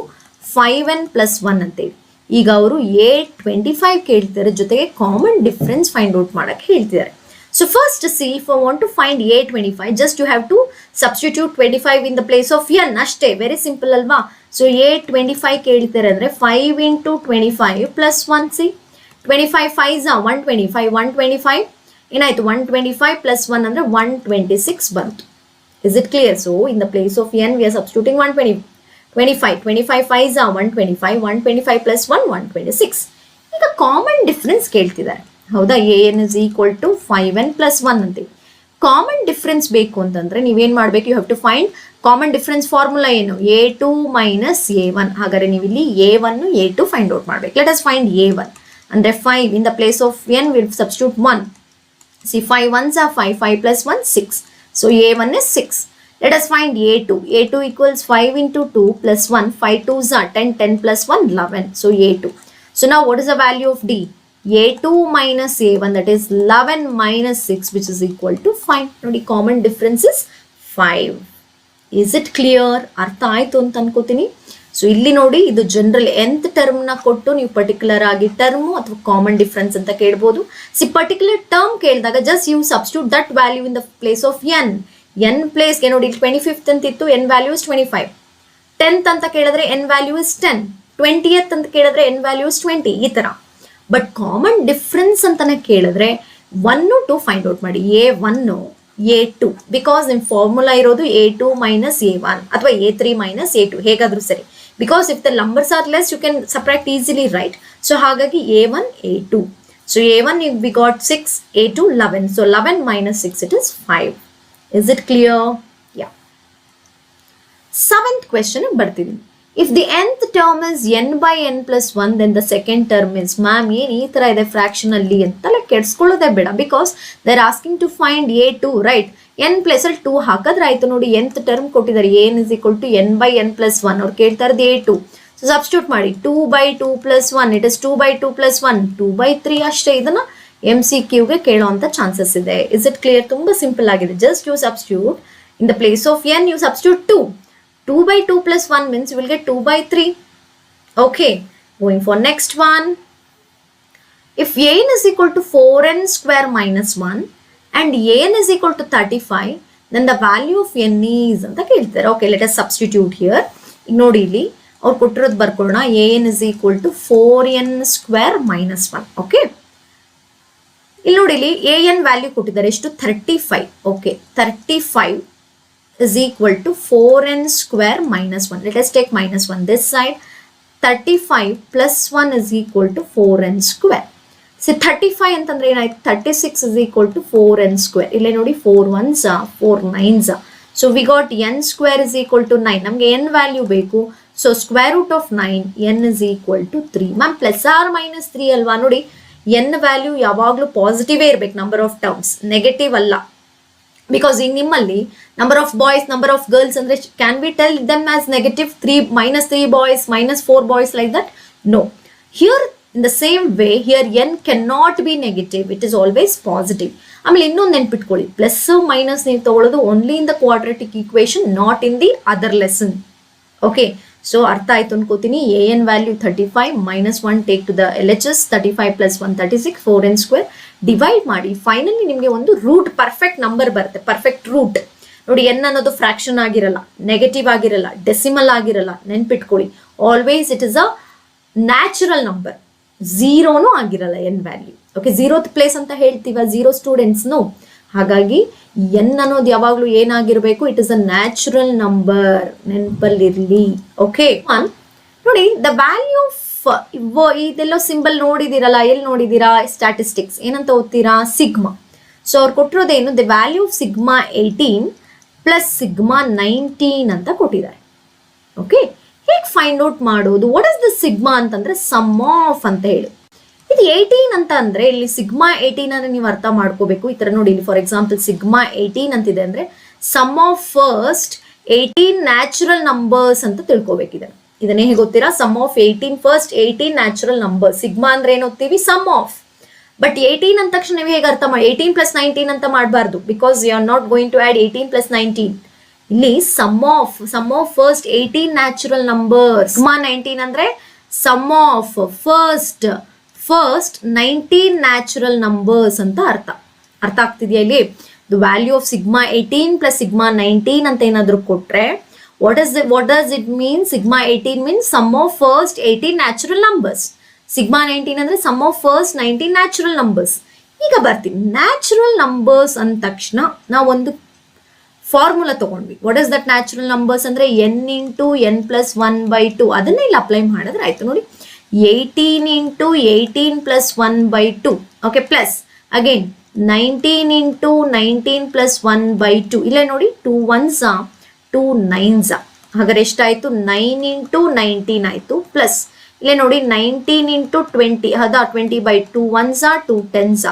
5n plus 1 ಅಂತೇಳಿ. ಈಗ ಅವರು A25 ಕೇಳ್ತಿದ್ದಾರೆ, ಜೊತೆಗೆ ಕಾಮನ್ ಡಿಫರೆನ್ಸ್ ಫೈಂಡ್ ಔಟ್ ಮಾಡಕ್ಕೆ ಹೇಳ್ತಿದ್ದಾರೆ. So first see, if I want to find A25, just you have to substitute 25 in the place of n ಅಷ್ಟೇ. ವೆರಿ ಸಿಂಪಲ್ ಅಲ್ವಾ? ಸೊ A25 ಕೇಳ್ತಾರೆ ಅಂದ್ರೆ 5 × 25 + 1. ಸಿ 25 5s 125, 125 ಏನಾಯ್ತು? 125 + 1 ಅಂದ್ರೆ 126 ಬಂತು. Is it clear? So in the place of n V are substituting 125, 25 5s 125, 125 + 1 126. ಈಗ common difference ಕೇಳ್ತಿದ್ದಾರೆ. ಹೌದಾ? an is equal to 5n plus 1 ಅಂತೀವಿ. ಕಾಮನ್ ಡಿಫರೆನ್ಸ್ ಬೇಕು ಅಂತಂದ್ರೆ ನೀವೇನ್ ಮಾಡ್ಬೇಕು? You have to find common difference formula ಏನು? A2 - A1. ಹಾಗಾದ್ರೆ ನೀವು ಇಲ್ಲಿ A1 A2 ಫೈಂಡ್ ಔಟ್ ಮಾಡ್ಬೇಕು. ಲೆಟ್ ಅಸ್ ಫೈಂಡ್ A1 ಅಂದ್ರೆ 5 in the place of n will substitute 1. See 5 1s 5, 5 + 1 6. So A1 is 6. Let us find A2. A2 equals 5 × 2 + 1. 5 2s 10, 10 + 1 11. So A2. So now what is the value of D? A2 minus A1, that is 11 minus 6, which is equal to 5. ನೋಡಿ, common difference is 5. Is it clear? ಅರ್ಥ ಆಯ್ತು ಅಂತ ಅನ್ಕೋತೀನಿ. So ಇಲ್ಲಿ ನೋಡಿ ಇದು general nth term ನ ಕೊಟ್ಟು ನೀವು ಪರ್ಟಿಕ್ಯುಲರ್ ಆಗಿ ಟರ್ಮ್ ಅಥವಾ ಕಾಮನ್ ಡಿಫರೆನ್ಸ್ ಅಂತ ಕೇಳಬಹುದು. ಪರ್ಟಿಕ್ಯುಲರ್ ಟರ್ಮ್ ಕೇಳಿದಾಗ just you substitute that value in the place of n ಪ್ಲೇಸ್ಗೆ ನೋಡಿ 25th ಅಂತ ಇತ್ತು, n ವ್ಯಾಲ್ಯೂ ಇಸ್ 25. 10th ಅಂತ ಕೇಳಿದ್ರೆ n ವ್ಯಾಲ್ಯೂ ಇಸ್ 10. 20th ಅಂತ ಕೇಳಿದ್ರೆ n ವ್ಯಾಲ್ಯೂ ಇಸ್ 20. ಈ ತರ. ಬಟ್ ಕಾಮನ್ ಡಿಫರೆನ್ಸ್ ಅಂತಾನೆ ಕೇಳಿದ್ರೆ 1 2 ಫೈಂಡ್ ಔಟ್ ಮಾಡಿ. a1 a2 ಬಿಕಾಸ್ ನಿಮ್ ಫಾರ್ಮುಲಾ ಇರೋದು a2 ಮೈನಸ್ a1 ಅಥವಾ a3 ಮೈನಸ್ a2 ಹೇಗಾದ್ರೂ ಸರಿ. Because if the numbers are less you can subtract easily, right? So ಹಾಗಾಗಿ a1 a2. So a1 we got 6, a2 11. So 11 minus 6 it is 5. Is it clear? Yeah. 7th question ಬರ್ತಿದ್ದೀನಿ. If the nth term is n by n plus 1, then the second term is, ma'am ಏನು ಈ ತರ ಇದೆ fraction ಅಲ್ಲಿ ಅಂತೆಲ್ಲ ಕೆಡ್ಸ್ಕೊಳ್ಳೋದೇ ಬೇಡ. Because they are asking to find a2, right? n place ಅಲ್ಲಿ 2 ಹಾಕಿದ್ರೆ ಆಯ್ತು. ನೋಡಿ nth ಟರ್ಮ್ ಕೊಟ್ಟಿದ್ದಾರೆ, n is equal to n by n plus 1. ಅವ್ರು ಕೇಳ್ತಾ ಇರೋದು a2. ಸೊ ಸಬ್ಸ್ಟಿಟ್ಯೂಟ್ ಮಾಡಿ. 2 by 2 plus 1 it is 2 by 2 plus 1 2 by 3 ಅಷ್ಟೇ. ಇದನ್ನ MCQಗೆ ಕೇಳೋಂಥ ಚಾನ್ಸಸ್ ಇದೆ. Is it clear? ತುಂಬಾ ಸಿಂಪಲ್ ಆಗಿದೆ. Just you substitute in the place of n you substitute 2. 2 by 2 plus 1 means you will get 2 by 3. Okay, going for next one. If an is equal to 4n square minus 1 and an is equal to 35, then the value of n is anta keltare. Okay, let us substitute here. Nodi illi aur kottirodu barkolona. an is equal to 4n square minus 1. Okay, illi nodi illi an value kottidare ಎಷ್ಟು 35. Okay, 35 is equal to 4n square minus 1. Let us take minus 1 this side. 35 plus 1 is equal to 4n square. See 35 ಅಂತಂದ್ರೆ ಏನಾಯ್ತು? 36 is equal to 4n square. ಇಲ್ಲೇ ನೋಡಿ 4 1s 4 9s. So we got n square is equal to 9. ನಮಗೆ n value ಬೇಕು. So square root of 9, n is equal to 3. Ma'am plus or minus 3 ಅಲ್ವಾ? ನೋಡಿ n value ಯಾವಾಗಲೂ ಪಾಸಿಟಿವೇ ಇರಬೇಕು, number of terms, negative ಅಲ್ಲ. ಬಿಕಾಸ್ ಈಗ ನಿಮ್ಮಲ್ಲಿ number of boys, number of girls ಅಂದ್ರೆ can we tell them as negative? 3 minus 3 boys minus 4 boys like that? No. Here in the same way, here n cannot be negative, it is always positive. ಆಮೇಲೆ ಇನ್ನೊಂದು ನೆನ್ಪಿಟ್ಕೊಳ್ಳಿ, plus minus ನೀವು ತಗೊಳ್ಳೋದು only in the quadratic equation, not in the other lesson. Okay, so ಅರ್ಥ ಆಯ್ತು ಅನ್ಕೋತೀನಿ. an value 35 minus 1 take to the LHS, 35 plus 1 36, 4n square. Divide ಮಾಡಿ. Finally ನಿಮಗೆ ಒಂದು ರೂಟ್, ಪರ್ಫೆಕ್ಟ್ ನಂಬರ್ ಬರುತ್ತೆ, ಪರ್ಫೆಕ್ಟ್ ರೂಟ್. ನೋಡಿ n ಅನ್ನೋದು ಫ್ರಾಕ್ಷನ್ ಆಗಿರಲ್ಲ, ನೆಗೆಟಿವ್ ಆಗಿರಲ್ಲ, ಡೆಸಿಮಲ್ ಆಗಿರಲ್ಲ. ನೆನ್ಪಿಟ್ಕೊಳ್ಳಿ, always it is a natural number. ಝೀರೋನು ಆಗಿರಲ್ಲ n value. Okay, zeroth place ಅಂತ ಹೇಳ್ತೀವ ಝೀರೋ ಸ್ಟೂಡೆಂಟ್ಸ್ನು. ಹಾಗಾಗಿ n ಅನ್ನೋದು ಯಾವಾಗಲೂ ಏನಾಗಿರ್ಬೇಕು? It is a natural number, ನೆನಪಲ್ಲಿರ್ಲಿ. ಓಕೆ, ನೋಡಿ ದ ವ್ಯಾಲ್ಯೂ ಆಫ್ ಇದೆಲ್ಲೋ ಸಿಂಬಲ್ ನೋಡಿದಿರಲ್ಲ, ಎಲ್ಲಿ ನೋಡಿದೀರಾ? ಸ್ಟ್ಯಾಟಿಸ್ಟಿಕ್ಸ್ ಏನಂತ ಓದ್ತೀರಾ? ಸಿಗ್ಮಾ. ಸೊ ಅವ್ರು ಕೊಟ್ಟಿರೋದೇನು? The value of sigma 18 plus sigma 19 ಅಂತ ಕೊಟ್ಟಿದ್ದಾರೆ. ಓಕೆ, ಹೇಗೆ ಫೈಂಡ್ ಔಟ್ ಮಾಡೋದು? ವಾಟ್ ಇಸ್ ದ ಸಿಗ್ಮಾ ಅಂತಂದ್ರೆ ಸಮ್ ಆಫ್ ಅಂತ ಹೇಳಿ. ಇದು 18 ಅಂತ ಅಂದ್ರೆ ಇಲ್ಲಿ ಸಿಗ್ಮಾ 18 ಅನ್ನು ನೀವು ಅರ್ಥ ಮಾಡ್ಕೋಬೇಕು. ಈ ತರ ನೋಡಿ, ಇಲ್ಲಿ ಫಾರ್ ಎಕ್ಸಾಂಪಲ್ ಸಿಗ್ಮಾ 18 ಅಂತಿದೆ ಅಂದ್ರೆ sum of first 18 natural numbers ಅಂತ ತಿಳ್ಕೊಬೇಕಿದೆ. ಇದನ್ನೇ ಹೇಗೆ ಗೊತ್ತೀರಾ? Sum of 18 first 18 natural number. Sigma ಅಂದ್ರೆ ಏನು ಓದ್ತೀವಿ? Some of. ಬಟ್ 18 ಅಂದ ತಕ್ಷಣ ನೀವು ಹೇಗೆ ಅರ್ಥ ಮಾಡಿ? 18 ಪ್ಲಸ್ 19 ಅಂತ ಮಾಡಬಾರ್ದು, because you are not going to add 18 plus 19. ಇಲ್ಲಿ sum of first 18 natural number. Sigma 19 ಅಂದ್ರೆ sum of first 19 natural numbers ಅಂತ ಅರ್ಥ. ಅರ್ಥ ಆಗ್ತಿದೆಯಾ? ಇಲ್ಲಿ the value of sigma 18 plus sigma 19 ಅಂತ ಏನಾದ್ರು ಕೊಟ್ರೆ what does it mean? Sigma 18 means sum of first 18 natural numbers. Sigma 19 ಅಂದ್ರೆ sum of first 19 natural numbers. ಈಗ ಬರ್ತೀನಿ, ನ್ಯಾಚುರಲ್ ನಂಬರ್ಸ್ ಅಂದ ತಕ್ಷಣ ನಾವು ಒಂದು ಫಾರ್ಮುಲಾ ತಗೊಂಡ್ವಿ. What is that natural numbers ಅಂದ್ರೆ n ಇಂಟು n ಪ್ಲಸ್ 1/2. ಅದನ್ನ ಇಲ್ಲಿ ಅಪ್ಲೈ ಮಾಡಿದ್ರೆ ಆಯ್ತು. ನೋಡಿ 18 into 18 plus 1/2. Okay, plus again 19 into 19 plus 1/2. ಇಲ್ಲೇ ನೋಡಿ 2 1s 2 9s. ಹಾಗಾದ್ರೆ ಎಷ್ಟಾಯ್ತು? 9 ಇಂಟು 19 ಆಯ್ತು. ಪ್ಲಸ್ ಇಲ್ಲೇ ನೋಡಿ 19 ಇಂಟು 20, ಹೌದಾ? 20/2 1s 2 10s.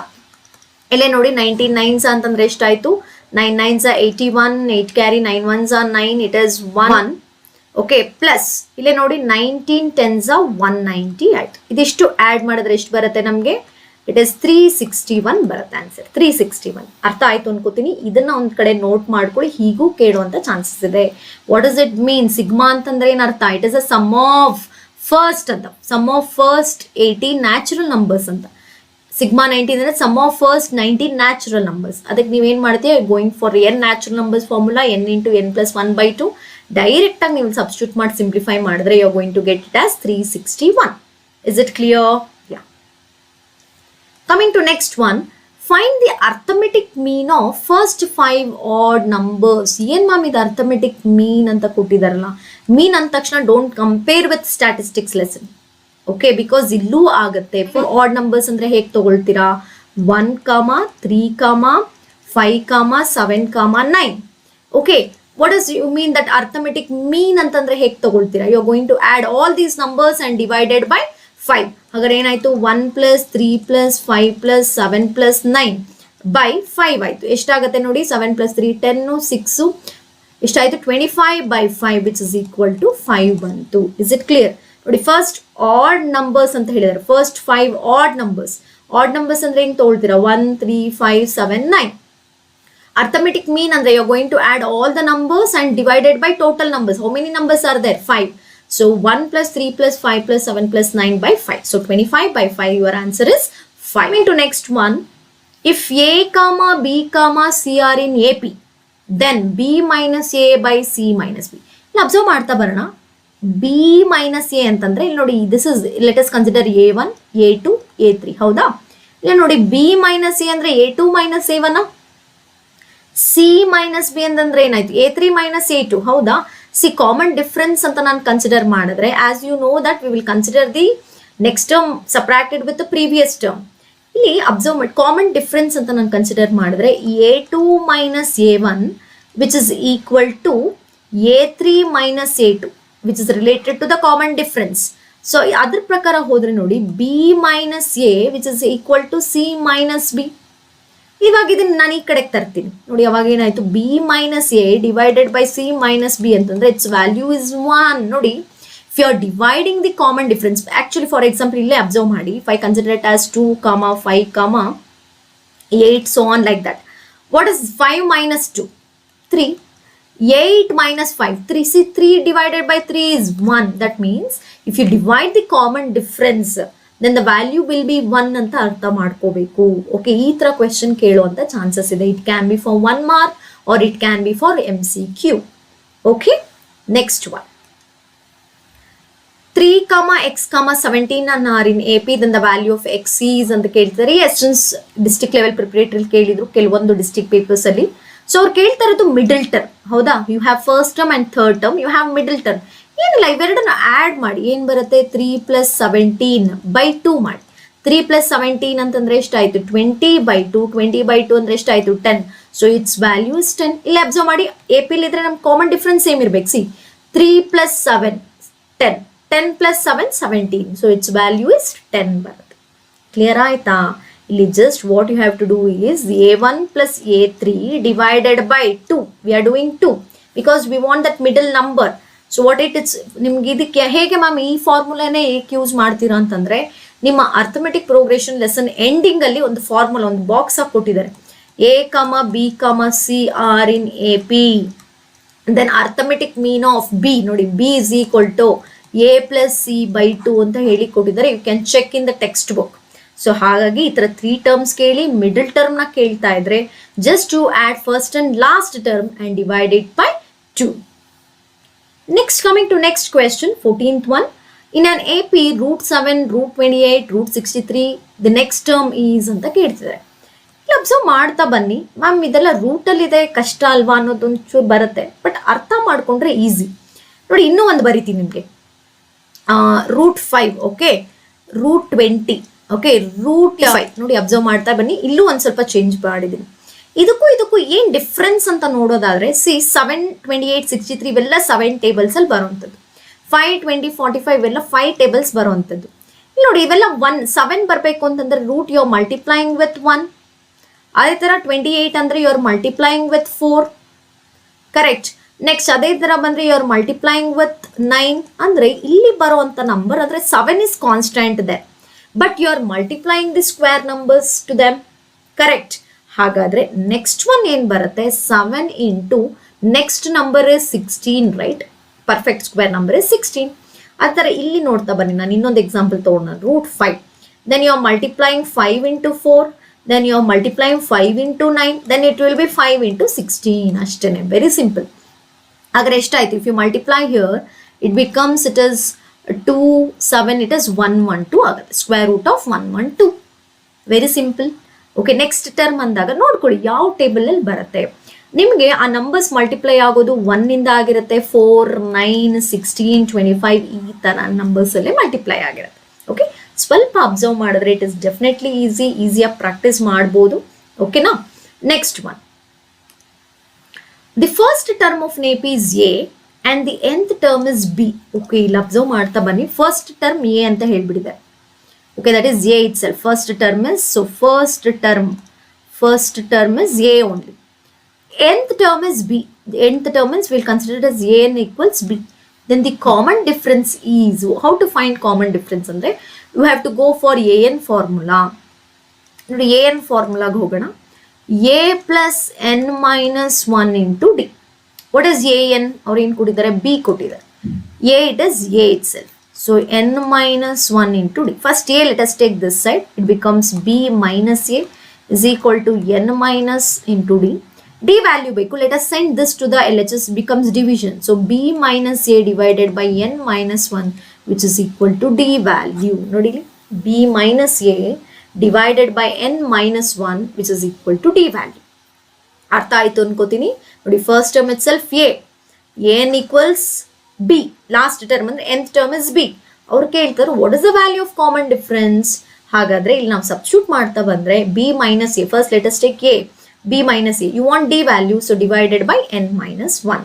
ಇಲ್ಲೇ ನೋಡಿ 19 9s ಅಂತಂದ್ರೆ ಎಷ್ಟಾಯ್ತು? 9 9s 81, 8 carry 9 1s 9, it is 1. Okay, plus ಇಲ್ಲೇ ನೋಡಿ 19 10s 190 ಆಯ್ತು. ಇದಿಷ್ಟು ಆಡ್ ಮಾಡಿದ್ರೆ ಎಷ್ಟು ಬರುತ್ತೆ ನಮಗೆ? ಇಟ್ ಇಸ್ 361 ಬರುತ್ತೆ ಆನ್ಸರ್. 361 ಅರ್ಥ ಆಯ್ತು ಅನ್ಕೋತೀನಿ. ಇದನ್ನ ಒಂದ್ ಕಡೆ ನೋಟ್ ಮಾಡ್ಕೊಳ್ಳಿ, ಹೀಗೂ ಕೇಳುವಂತ ಚಾನ್ಸಸ್ ಇದೆ. What does it mean? Sigma ಅಂತಂದ್ರೆ ಏನ್ ಅರ್ಥ? It is a sum of first ಅಂತ, sum of first 18 natural numbers ಅಂತ. ಸಿಗ್ಮಾ 19 ಅಂದ್ರೆ sum of first 19 natural numbers. ಅದಕ್ಕೆ ನೀವೇನ್ ಮಾಡ್ತೀವಿ, going for n natural numbers formula, n into n plus 1/2 direct ಆಗಿ ನೀವು ಸಬ್ಸ್ಟಿಟ್ಯೂಟ್ ಮಾಡಿ ಸಿಂಪ್ಲಿಫೈ ಮಾಡಿದ್ರೆ you are going to get it as 361. Is it clear? Yeah. Coming to next one, find the arithmetic mean of first 5 odd numbers. ಏನ್ ma'am ಇದು arithmetic mean ಅಂತ ಕೊಟ್ಟಿದಾರಲ್ಲ? Mean ಅಂದ ತಕ್ಷಣ don't compare with statistics lesson, okay? Because ಇಲ್ಲೂ ಆಗುತ್ತೆ. For odd numbers ಅಂದ್ರೆ ಹೇಗೆ ತಗೊಳ್ತೀರಾ? 1, 3, 5, 7, 9. Okay, what does you mean that arithmetic mean ಅಂತಂದ್ರೆ ಹೇಗೆ ತಗೊಳ್ತೀರಾ? You are going to add all these numbers and divided by 5. ಹಾಗಾದ್ರೆ ಏನಾಯ್ತು? 1 plus 3 plus 5 plus 7 plus 9 by 5 ಆಯ್ತು. ಎಷ್ಟಾಗುತ್ತೆ ನೋಡಿ? 7 ಪ್ಲಸ್ 3 10, 6 ಎಷ್ಟಾಯ್ತು? 25 by 5 which is equal to 5 ಬಂತು. Is it clear? ನೋಡಿ, ಫಸ್ಟ್ ಆಡ್ ನಂಬರ್ಸ್ ಅಂತ ಹೇಳಿದ್ದಾರೆ. First 5 odd numbers. Odd numbers ಅಂದ್ರೆ ಹೆಂಗ್ ತಗೊಳ್ತೀರಾ? 1, 3, 5, 7, 9. Arithmetic mean andre you are going to add all the numbers and divided by total numbers. How many numbers are there? 5. So 1 plus 3 plus 5 plus 7 plus 9 by 5. So 25 by 5, your answer is 5. Coming to next one. If A, B, C are in AP, then B minus A by C minus B. Now observe ಮಾಡ್ತಾ ಬರೋಣ. B minus A ಅಂತಂದ್ರೆ ಇಲ್ಲಿ ನೋಡಿ, this is, let us consider A1, A2, A3. ಹೌದಾ? ಇಲ್ಲಿ ನೋಡಿ, B minus A ಅಂದ್ರೆ A2 minus A1. C minus B ಅಂತಂದ್ರೆ ಏನಾಯ್ತು? A3 minus A2. ಹೌದಾ? ಸಿ ಕಾಮನ್ ಡಿಫರೆನ್ಸ್ ಅಂತ ನಾನು ಕನ್ಸಿಡರ್ ಮಾಡಿದ್ರೆ, as you know that we will consider the next term subtracted with previous term. ಇಲ್ಲಿ ಅಬ್ಸರ್ವ್ ಮಾಡಿ, common difference ಅಂತ ನಾನು ಕನ್ಸಿಡರ್ ಮಾಡಿದ್ರೆ A2 minus A1 which is equal to A3 minus A2 which is related to the common difference. So ಅದ್ರ ಪ್ರಕಾರ ಹೋದ್ರೆ ನೋಡಿ, B minus A which is equal to C minus B. ಇವಾಗ ಇದನ್ನ ನಾನು ಈ ಕಡೆಗೆ ತರ್ತೀನಿ ನೋಡಿ. ಅವಾಗ ಏನಾಯ್ತು? B minus A divided by C minus B ಅಂತಂದ್ರೆ ಇಟ್ಸ್ ವ್ಯಾಲ್ಯೂ ಇಸ್ 1. ನೋಡಿ, if you are dividing the common difference, actually for example ಇಲ್ಲೇ ಅಬ್ಸರ್ವ್ ಮಾಡಿ, if I consider it as 2, 5, 8 so on like that. What is 5 minus 2? 3. 8 minus 5, 3. See, 3 divided by 3 is 1. That means if you divide the common difference, then the value will be 1 ಅಂತ ಅರ್ಥ ಮಾಡ್ಕೋಬೇಕು. Okay, ಈ ತರ question ಕೇಳುವಂತ chances ಇದೆ. It can B for 1 mark or it can be for MCQ. Okay, next one. 3, x, 17 are in AP, then the value of x is ಅಂತ ಕೇಳ್ತಾರೆ. ಎಸ್ಟನ್ಸ್ district level preparatory ಕೇಳಿದ್ರು ಕೆಲವೊಂದು ಡಿಸ್ಟ್ರಿಕ್ಟ್ ಪೇಪರ್ಸ್ ಅಲ್ಲಿ. So ಅವ್ರು ಕೇಳ್ತಾ ಇರೋದು middle term. ಹೌದಾ? You have first term and third term, you have middle term. ಏನಿಲ್ಲ, ಇವೆರಡನ್ನು ಆಡ್ ಮಾಡಿ ಏನ್ ಬರುತ್ತೆ? 3 ಪ್ಲಸ್ 17 ಬೈ 2 ಮಾಡಿ. 3 ಪ್ಲಸ್ 17 ಅಂತಂದ್ರೆ ಎಷ್ಟಾಯ್ತು? 20 ಬೈ 2. 20 ಬೈ 2 ಅಂದ್ರೆ ಎಷ್ಟಾಯ್ತು? 10. So its value is 10. ಇಲ್ಲಿ ಅಬ್ಸರ್ವ್ ಮಾಡಿ, AP ಇದ್ರೆ ನಮ್ ಕಾಮನ್ ಡಿಫರೆನ್ಸ್ ಸೇಮ್ ಇರ್ಬೇಕು. See, 3 plus 7 10, 10 plus 7 17. So its value is 10 ಬರುತ್ತೆ. ಕ್ಲಿಯರ್ ಆಯ್ತಾ? ಇಲ್ಲಿ just what you have to do is A1 plus A3 divided by 2. We are doing 2 because we want that middle number. So what it's, ನಿಮ್ಗೆ ಇದಕ್ಕೆ ಹೇಗೆ ma'am ಈ ಫಾರ್ಮುಲಾನೇ ಏಕೆ use ಮಾಡ್ತೀರಾ ಅಂತಂದ್ರೆ, ನಿಮ್ಮ ಅರ್ಥಮೆಟಿಕ್ ಪ್ರೋಗ್ರೆಷನ್ ಲೆಸನ್ ಎಂಡಿಂಗ್ ಅಲ್ಲಿ ಒಂದು ಫಾರ್ಮುಲಾ, ಒಂದು ಬಾಕ್ಸ್ ಆಗಿ ಕೊಟ್ಟಿದ್ದಾರೆ. A, B, C are in AP, then arithmetic mean of B ನೋಡಿ, B is equal to A plus C by 2 ಅಂತ ಹೇಳಿ ಕೊಟ್ಟಿದ್ದಾರೆ. You can check in the text book. So ಹಾಗಾಗಿ ಈ ತರ 3 ಟರ್ಮ್ಸ್ ಕೇಳಿ ಮಿಡಲ್ ಟರ್ಮ್ ನ ಕೇಳ್ತಾ ಇದ್ರೆ, just to add first and last term and divide it by 2. Next, coming to next question, 14th one. In an AP, root 7, root 28, root 63, the next term is ಅಂತ ಕೇಳ್ತಿದ್ದಾರೆ. ಇಲ್ಲಿ observe ಮಾಡ್ತಾ ಬನ್ನಿ ma'am, ಇದೆಲ್ಲ ರೂಟಲ್ಲಿ ಇದೆ, ಕಷ್ಟ ಅಲ್ವಾ ಅನ್ನೋದೊಂದು ಚೂರು ಬರುತ್ತೆ. ಬಟ್ ಅರ್ಥ ಮಾಡ್ಕೊಂಡ್ರೆ ಈಸಿ. ನೋಡಿ, ಇನ್ನೂ ಒಂದು ಬರಿತೀನಿ ನಿಮಗೆ. Root 5, okay, root 20, okay, root 5. ನೋಡಿ, ಅಬ್ಸರ್ವ್ ಮಾಡ್ತಾ ಬನ್ನಿ. ಇಲ್ಲೂ ಒಂದು ಸ್ವಲ್ಪ ಚೇಂಜ್ ಮಾಡಿದ್ದೀನಿ. ಇದಕ್ಕೂ ಏನ್ ಡಿಫ್ರೆನ್ಸ್ ಅಂತ ನೋಡೋದಾದ್ರೆ, ಸಿ 7, 28, 63 ಇವೆಲ್ಲ 7 ಟೇಬಲ್ಸ್ ಅಲ್ಲಿ ಬರುವಂಥದ್ದು. 5, 20, 45 ಇವೆಲ್ಲ 5 ಟೇಬಲ್ಸ್ ಬರುವಂಥದ್ದು. ಇಲ್ಲಿ ನೋಡಿ, ಇವೆಲ್ಲ 1, 7 ಬರಬೇಕು ಅಂತಂದ್ರೆ root you are multiplying with 1. ಅದೇ ತರ 28 ಅಂದ್ರೆ you are multiplying with 4. Correct. Next ಅದೇ ತರ ಬಂದ್ರೆ ಯು ಆರ್ ಮಲ್ಟಿಪ್ಲೈಯಿಂಗ್ ವಿತ್ 9. ಅಂದ್ರೆ ಇಲ್ಲಿ ಬರುವಂತ ನಂಬರ್ ಅಂದ್ರೆ 7 ಇಸ್ ಕಾನ್ಸ್ಟೆಂಟ್ ಇದೆ. but you are multiplying the square numbers to them. Correct. ಹಾಗಾದ್ರೆ ನೆಕ್ಸ್ಟ್ ಒನ್ ಏನ್ ಬರುತ್ತೆ, 7 into next number is 16, right? Perfect square number is 16. ಆ ಥರ ಇಲ್ಲಿ ನೋಡ್ತಾ ಬನ್ನಿ, ನಾನು ಇನ್ನೊಂದು ಎಕ್ಸಾಂಪಲ್ ತಗೊಂಡು √5, then you are multiplying 5 into 4, then you are multiplying 5 into 9, then it will be 5 into 16 ಅಷ್ಟೇನೆ. Very simple. ಹಾಗಾದ್ರೆ ಎಷ್ಟಾಯ್ತು? If you multiply here it becomes, it is 2, 7, it is 112 ಆಗುತ್ತೆ. Square root of 112. Very simple. Okay, next term ಅಂದಾಗ ನೋಡ್ಕೊಳ್ಳಿ ಯಾವ table ಅಲ್ಲಿ ಬರುತ್ತೆ. ನಿಮಗೆ ಆ ನಂಬರ್ಸ್ ಮಲ್ಟಿಪ್ಲೈ ಆಗೋದು 1 ಇಂದ ಆಗಿರುತ್ತೆ, 4, 9, 16, 25 ಈ ತರ ನಂಬರ್ಸ್ ಅಲ್ಲೇ ಮಲ್ಟಿಪ್ಲೈ ಆಗಿರುತ್ತೆ. ಓಕೆ, ಸ್ವಲ್ಪ ಅಬ್ಸರ್ವ್ ಮಾಡಿದ್ರೆ ಇಟ್ ಇಸ್ ಡೆಫಿನೆಟ್ಲಿ ಈಸಿಯಾಗಿ ಪ್ರಾಕ್ಟೀಸ್ ಮಾಡ್ಬೋದು. ಓಕೆನಾ? Next one, the first term of AP is A and the nth term is B. Okay, ಇಲ್ಲಿ ಅಬ್ಸರ್ವ್ ಮಾಡ್ತಾ ಬನ್ನಿ. ಫಸ್ಟ್ ಟರ್ಮ್ A ಅಂತ ಹೇಳ್ಬಿಟ್ಟಿದೆ. Okay, that is A itself. First term is A only. Nth term is B. The nth term means we'll consider it as A n equals B. Then the common difference is, how to find common difference andre, you have to go for an formula. An formula ಹೋಗೋಣ. A plus n minus 1 into D. What is an? ಅವ್ರು ಏನು ಕೊಟ್ಟಿದ್ದಾರೆ? B ಕೊಟ್ಟಿದ್ದಾರೆ. A, it is A itself. So n minus 1 into D. First A, let us take this side. It becomes B minus A is equal to n minus into D. D value ಬೇಕು. Let us send this to the LHS, becomes division. So B minus A divided by n minus 1, which is equal to D value. ನೋಡಿ, B minus A divided by n minus 1, which is equal to D value. ಅರ್ಥ ಆಯ್ತು ಅನ್ಕೋತೀನಿ. ನೋಡಿ, first term it self A, n equals B, last term ಅಂದ್ರೆ nth term is B. ಅವ್ರು ಕೇಳ್ತಾರೆ what is the value of common difference. ಹಾಗಾದ್ರೆ ಇಲ್ಲಿ ನಾವು ಸಬ್ಸ್ಟಿಟ್ಯೂಟ್ ಮಾಡ್ತಾ ಬಂದ್ರೆ B minus A, first let us take A, B minus A, you want D value, so divided by n minus 1.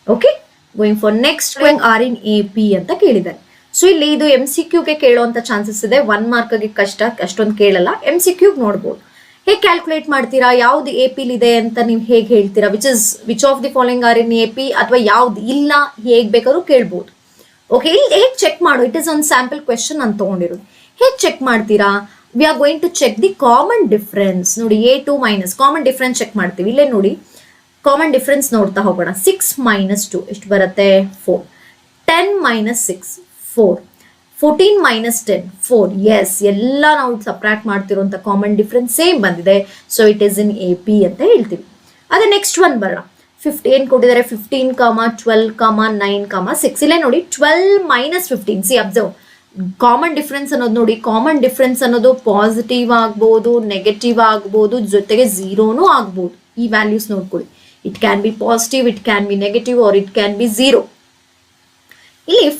Okay, going for next one, R in AP ಅಂತ ಕೇಳಿದ್ದಾರೆ. So ಇಲ್ಲಿ ಇದು MCQ ಗೆ ಕೇಳುವಂತ chances ಇದೆ. 1 mark ಗೆ ಕಷ್ಟ, ಅಷ್ಟೊಂದು ಕೇಳಲ್ಲ. MCQ ನೋಡ್ಬೋದು. ಹೇಗೆ ಕ್ಯಾಲ್ಕುಲೇಟ್ ಮಾಡ್ತೀರಾ, ಯಾವ್ದು AP ಇದೆ ಅಂತ ನೀವು ಹೇಗೆ ಹೇಳ್ತೀರಾ, which of the following are in AP, ಅಥವಾ ಯಾವ್ದು ಇಲ್ಲ, ಹೇಗೆ ಬೇಕಾದ್ರೂ ಕೇಳ್ಬೋದು. ಓಕೆ, ಇಲ್ಲಿ ಹೇಗೆ ಚೆಕ್ ಮಾಡು, ಇಟ್ ಇಸ್ ಒಂದು ಸ್ಯಾಂಪಲ್ ಕ್ವೆಶನ್ ಅಂತ ತಗೊಂಡಿರೋದು. ಹೇಗೆ ಚೆಕ್ ಮಾಡ್ತೀರಾ? We are going to check the common difference. ನೋಡಿ, A2 minus common difference check ಮಾಡ್ತೀವಿ. ಇಲ್ಲೇ ನೋಡಿ, ಕಾಮನ್ ಡಿಫ್ರೆನ್ಸ್ ನೋಡ್ತಾ ಹೋಗೋಣ. 6 minus 2 ಎಷ್ಟು ಬರುತ್ತೆ? 4. 10 minus 6 4. 14 minus 10 4. ಎಸ್, ಎಲ್ಲ ನಾವು ಸಪ್ರಾಕ್ಟ್ ಮಾಡ್ತಿರೋಂಥ ಕಾಮನ್ ಡಿಫ್ರೆನ್ಸ್ ಸೇಮ್ ಬಂದಿದೆ. So it is in AP ಅಂತ ಹೇಳ್ತೀವಿ. ಅದೇ ನೆಕ್ಸ್ಟ್ ಒನ್ ಬರೋಣ. 15 ಕೊಟ್ಟಿದ್ದಾರೆ. 15, 12, 9, 6. ಇಲ್ಲೇ ನೋಡಿ, 12 minus 15. See observe, common difference ಅನ್ನೋದು ನೋಡಿ, ಕಾಮನ್ ಡಿಫ್ರೆನ್ಸ್ ಅನ್ನೋದು ಪಾಸಿಟಿವ್ ಆಗ್ಬೋದು, ನೆಗೆಟಿವ್ ಆಗ್ಬೋದು, ಜೊತೆಗೆ ಝೀರೋನೂ ಆಗ್ಬೋದು. ಈ ವ್ಯಾಲ್ಯೂಸ್ ನೋಡ್ಕೊಳ್ಳಿ. It can be positive, it can be negative, or it can be zero. ಇಲ್ಲಿ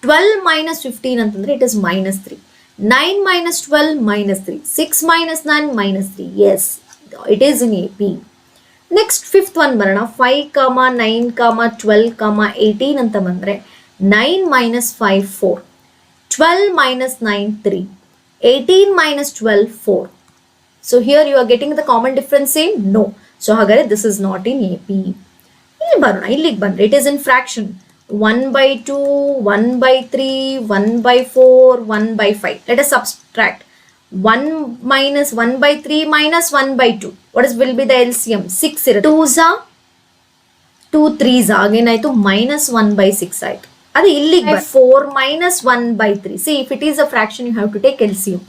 12 minus 15 ಅಂತಂದ್ರೆ it is -3. 9 minus 12 -3. 6 minus 9 -3. Yes, it is in AP. Next fifth one ಬರೋಣ. 5, 9, 12, 18 ಅಂತ ಬಂದ್ರೆ 9 minus 5 4. 12 minus 9 3. 18 minus 12 4. So here you are getting the common difference same? No. So ಹಾಗಾದ್ರೆ this is not in AP. ಇಲ್ಲಿ ಬರೋಣ. ಇಲ್ಲಿಗೆ ಬಂದ್ರೆ it is in fraction. 1/2, 1/3, 1/4, 1/5. Let us subtract. 1 minus 1/3 minus 1/2. What will be the LCM? 6 ಇರುತ್ತೆ. 2s are 2 3s ಆಗೇನಾಯ್ತು? -1/6 ಆಯ್ತು. ಅದೇ ಇಲ್ಲಿಗೆ 4 minus 1/3. See, if it is a fraction, you have to take LCM.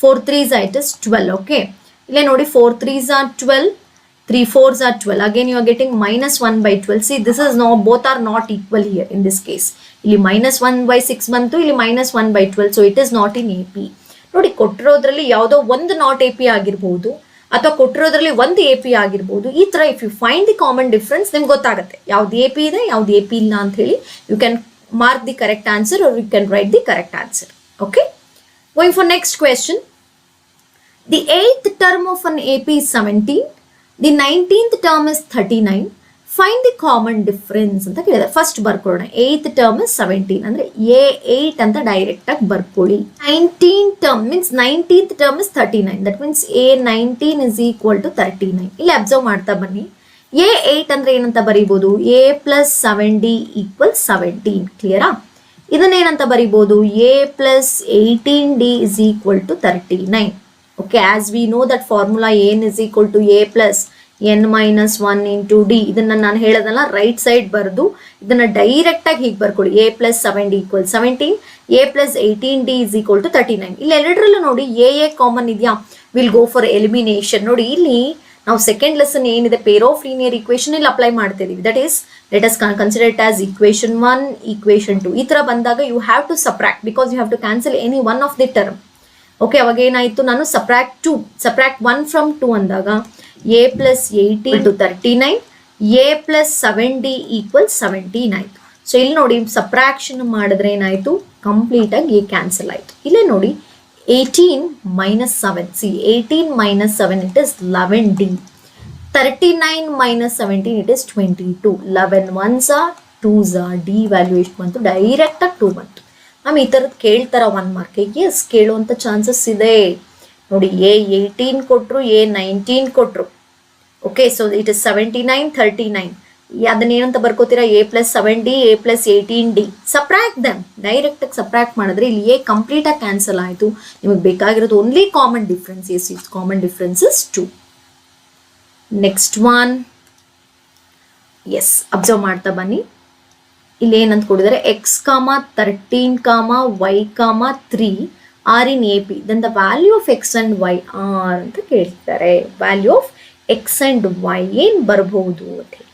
4 3s it is 12. Okay, ಇಲ್ಲೇ ನೋಡಿ, 4 3s are 12, 3 4s are 12. Again you are getting -1/12. See, this is no, both are not equal here in this case. ಇಲ್ಲಿ -1/6 ಬಂತು, ಇಲ್ಲಿ -1/12. So it is not in AP. ನೋಡಿ, ಕೊಟ್ಟಿರೋದ್ರಲ್ಲಿ ಯಾವುದೋ ಒಂದು not AP ಆಗಿರ್ಬೋದು, ಅಥವಾ ಕೊಟ್ಟಿರೋದ್ರಲ್ಲಿ ಒಂದು AP ಆಗಿರ್ಬೋದು. ಈ ತರ if you find the common difference, ನಿಮ್ಗೆ ಗೊತ್ತಾಗುತ್ತೆ ಯಾವ್ದು AP ಇದೆ, ಯಾವ್ದು AP ಇಲ್ಲ ಅಂತ ಹೇಳಿ. You can mark the correct answer, or you can write the correct answer. Okay, going for next question. The 8th term of an AP is 17. The 19th term is 39. Find the common difference ಅಂತ ಕೇಳಿದ್ದಾರೆ. First ಬರ್ಕೊಳ್ಳೋಣ. 8th term is 17 ಅಂದ್ರೆ A8 ಅಂತ direct ಆಗಿ ಬರ್ಕೊಳ್ಳಿ. 19th term means 19th term is 39. That means A19 is equal to 39. ಇಲ್ಲಿ observe ಮಾಡ್ತಾ ಬನ್ನಿ. A8 ಅಂದ್ರೆ ಏನಂತ ಬರೀಬಹುದು? A plus 7D equals 17. ಕ್ಲಿಯರಾ? ಇದನ್ನೇನಂತ ಬರಿಬೋದು, a plus 18d is equal to 39. Okay, as we know that formula n is equal to a plus n minus 1 into d. ಇದನ್ನ ನಾನು ಹೇಳೋದಲ್ಲ, ರೈಟ್ ಸೈಡ್ ಬರೆದು ಇದನ್ನ ಡೈರೆಕ್ಟ್ ಆಗಿ ಹೀಗೆ ಬರ್ಕೊಳ್ಳಿ. a plus 7d equals 17, a plus 18d is equal to 39. ಇಲ್ಲಿ ಎರಡರಲ್ಲೂ ನೋಡಿ a ಕಾಮನ್ ಇದೆಯಾ, ವಿಲ್ ಗೋ ಫಾರ್ ಎಲಿಮಿನೇಷನ್. ನೋಡಿ ಇಲ್ಲಿ ನಾವು ಸೆಕೆಂಡ್ ಲೆಸನ್ ಏನಿದೆ ಪೇರ್ ಆಫ್ ಲೀನಿಯರ್ ಇಕ್ವೇಶನ್ ಇಲ್ಲಿ ಅಪ್ಲೈ ಮಾಡ್ತಿದೀವಿ. That is let us consider it as equation 1, equation 2. ಈ ತರ ಬಂದಾಗ you have to subtract because you have to cancel any one of the term. Okay, ಅವಾಗ ಏನಾಯ್ತು, ನಾನು subtract 1 from 2 ಅಂದಾಗ a plus 18 to 39, a plus 7d equals 17 ಆಯ್ತು. So ಇಲ್ಲಿ ನೋಡಿ ಸಬ್ಟ್ರಾಕ್ಷನ್ ಮಾಡಿದ್ರೆ ಏನಾಯ್ತು, ಕಂಪ್ಲೀಟ್ ಆಗಿ a ಕ್ಯಾನ್ಸಲ್ ಆಯ್ತು. ಇಲ್ಲೇ ನೋಡಿ 18 minus 7. See, 18 minus 7 it is 11d. 39 minus 17 it is 22. 11 ones are 2s are d value ಎಷ್ಟು ಬಂತು, ಡೈರೆಕ್ಟ್ ಆಗಿ 2 ಬಂತು. ಮ್ಯಾಮ್ ಈ ಥರದ್ದು ಕೇಳ್ತಾರ 1 ಮಾರ್ಕಿಗೆ? ಎಸ್, ಕೇಳುವಂಥ ಚಾನ್ಸಸ್ ಇದೆ. ನೋಡಿ a 18 ಕೊಟ್ಟರು, a 19 ಕೊಟ್ಟರು. Okay, so it is 79, 39. ಅದನ್ನೇನಂತ ಬರ್ಕೋತೀರಾ, a plus 7d, a plus 18d. Subtract them, direct ಆಗಿ ಸಬ್ಟ್ರಾಕ್ಟ್ ಮಾಡಿದ್ರೆ ಇಲ್ಲಿ a ಕಂಪ್ಲೀಟ್ ಆಗಿ ಕ್ಯಾನ್ಸಲ್ ಆಯಿತು. ನಿಮಗೆ ಬೇಕಾಗಿರೋದು only common difference. Yes, its common difference is 2. Next one, yes, observe ಮಾಡ್ತಾ ಬನ್ನಿ. ಇಲ್ಲಿ ಏನಂತ ಕೊಡಿದ್ದಾರೆ, x, 13, y, 3 are in AP. Then the value of x and y are ಅಂತ ಕೇಳ್ತಾರೆ. Value of x and y ಏನು ಬರಬಹುದು ಅಂತ ಹೇಳಿ.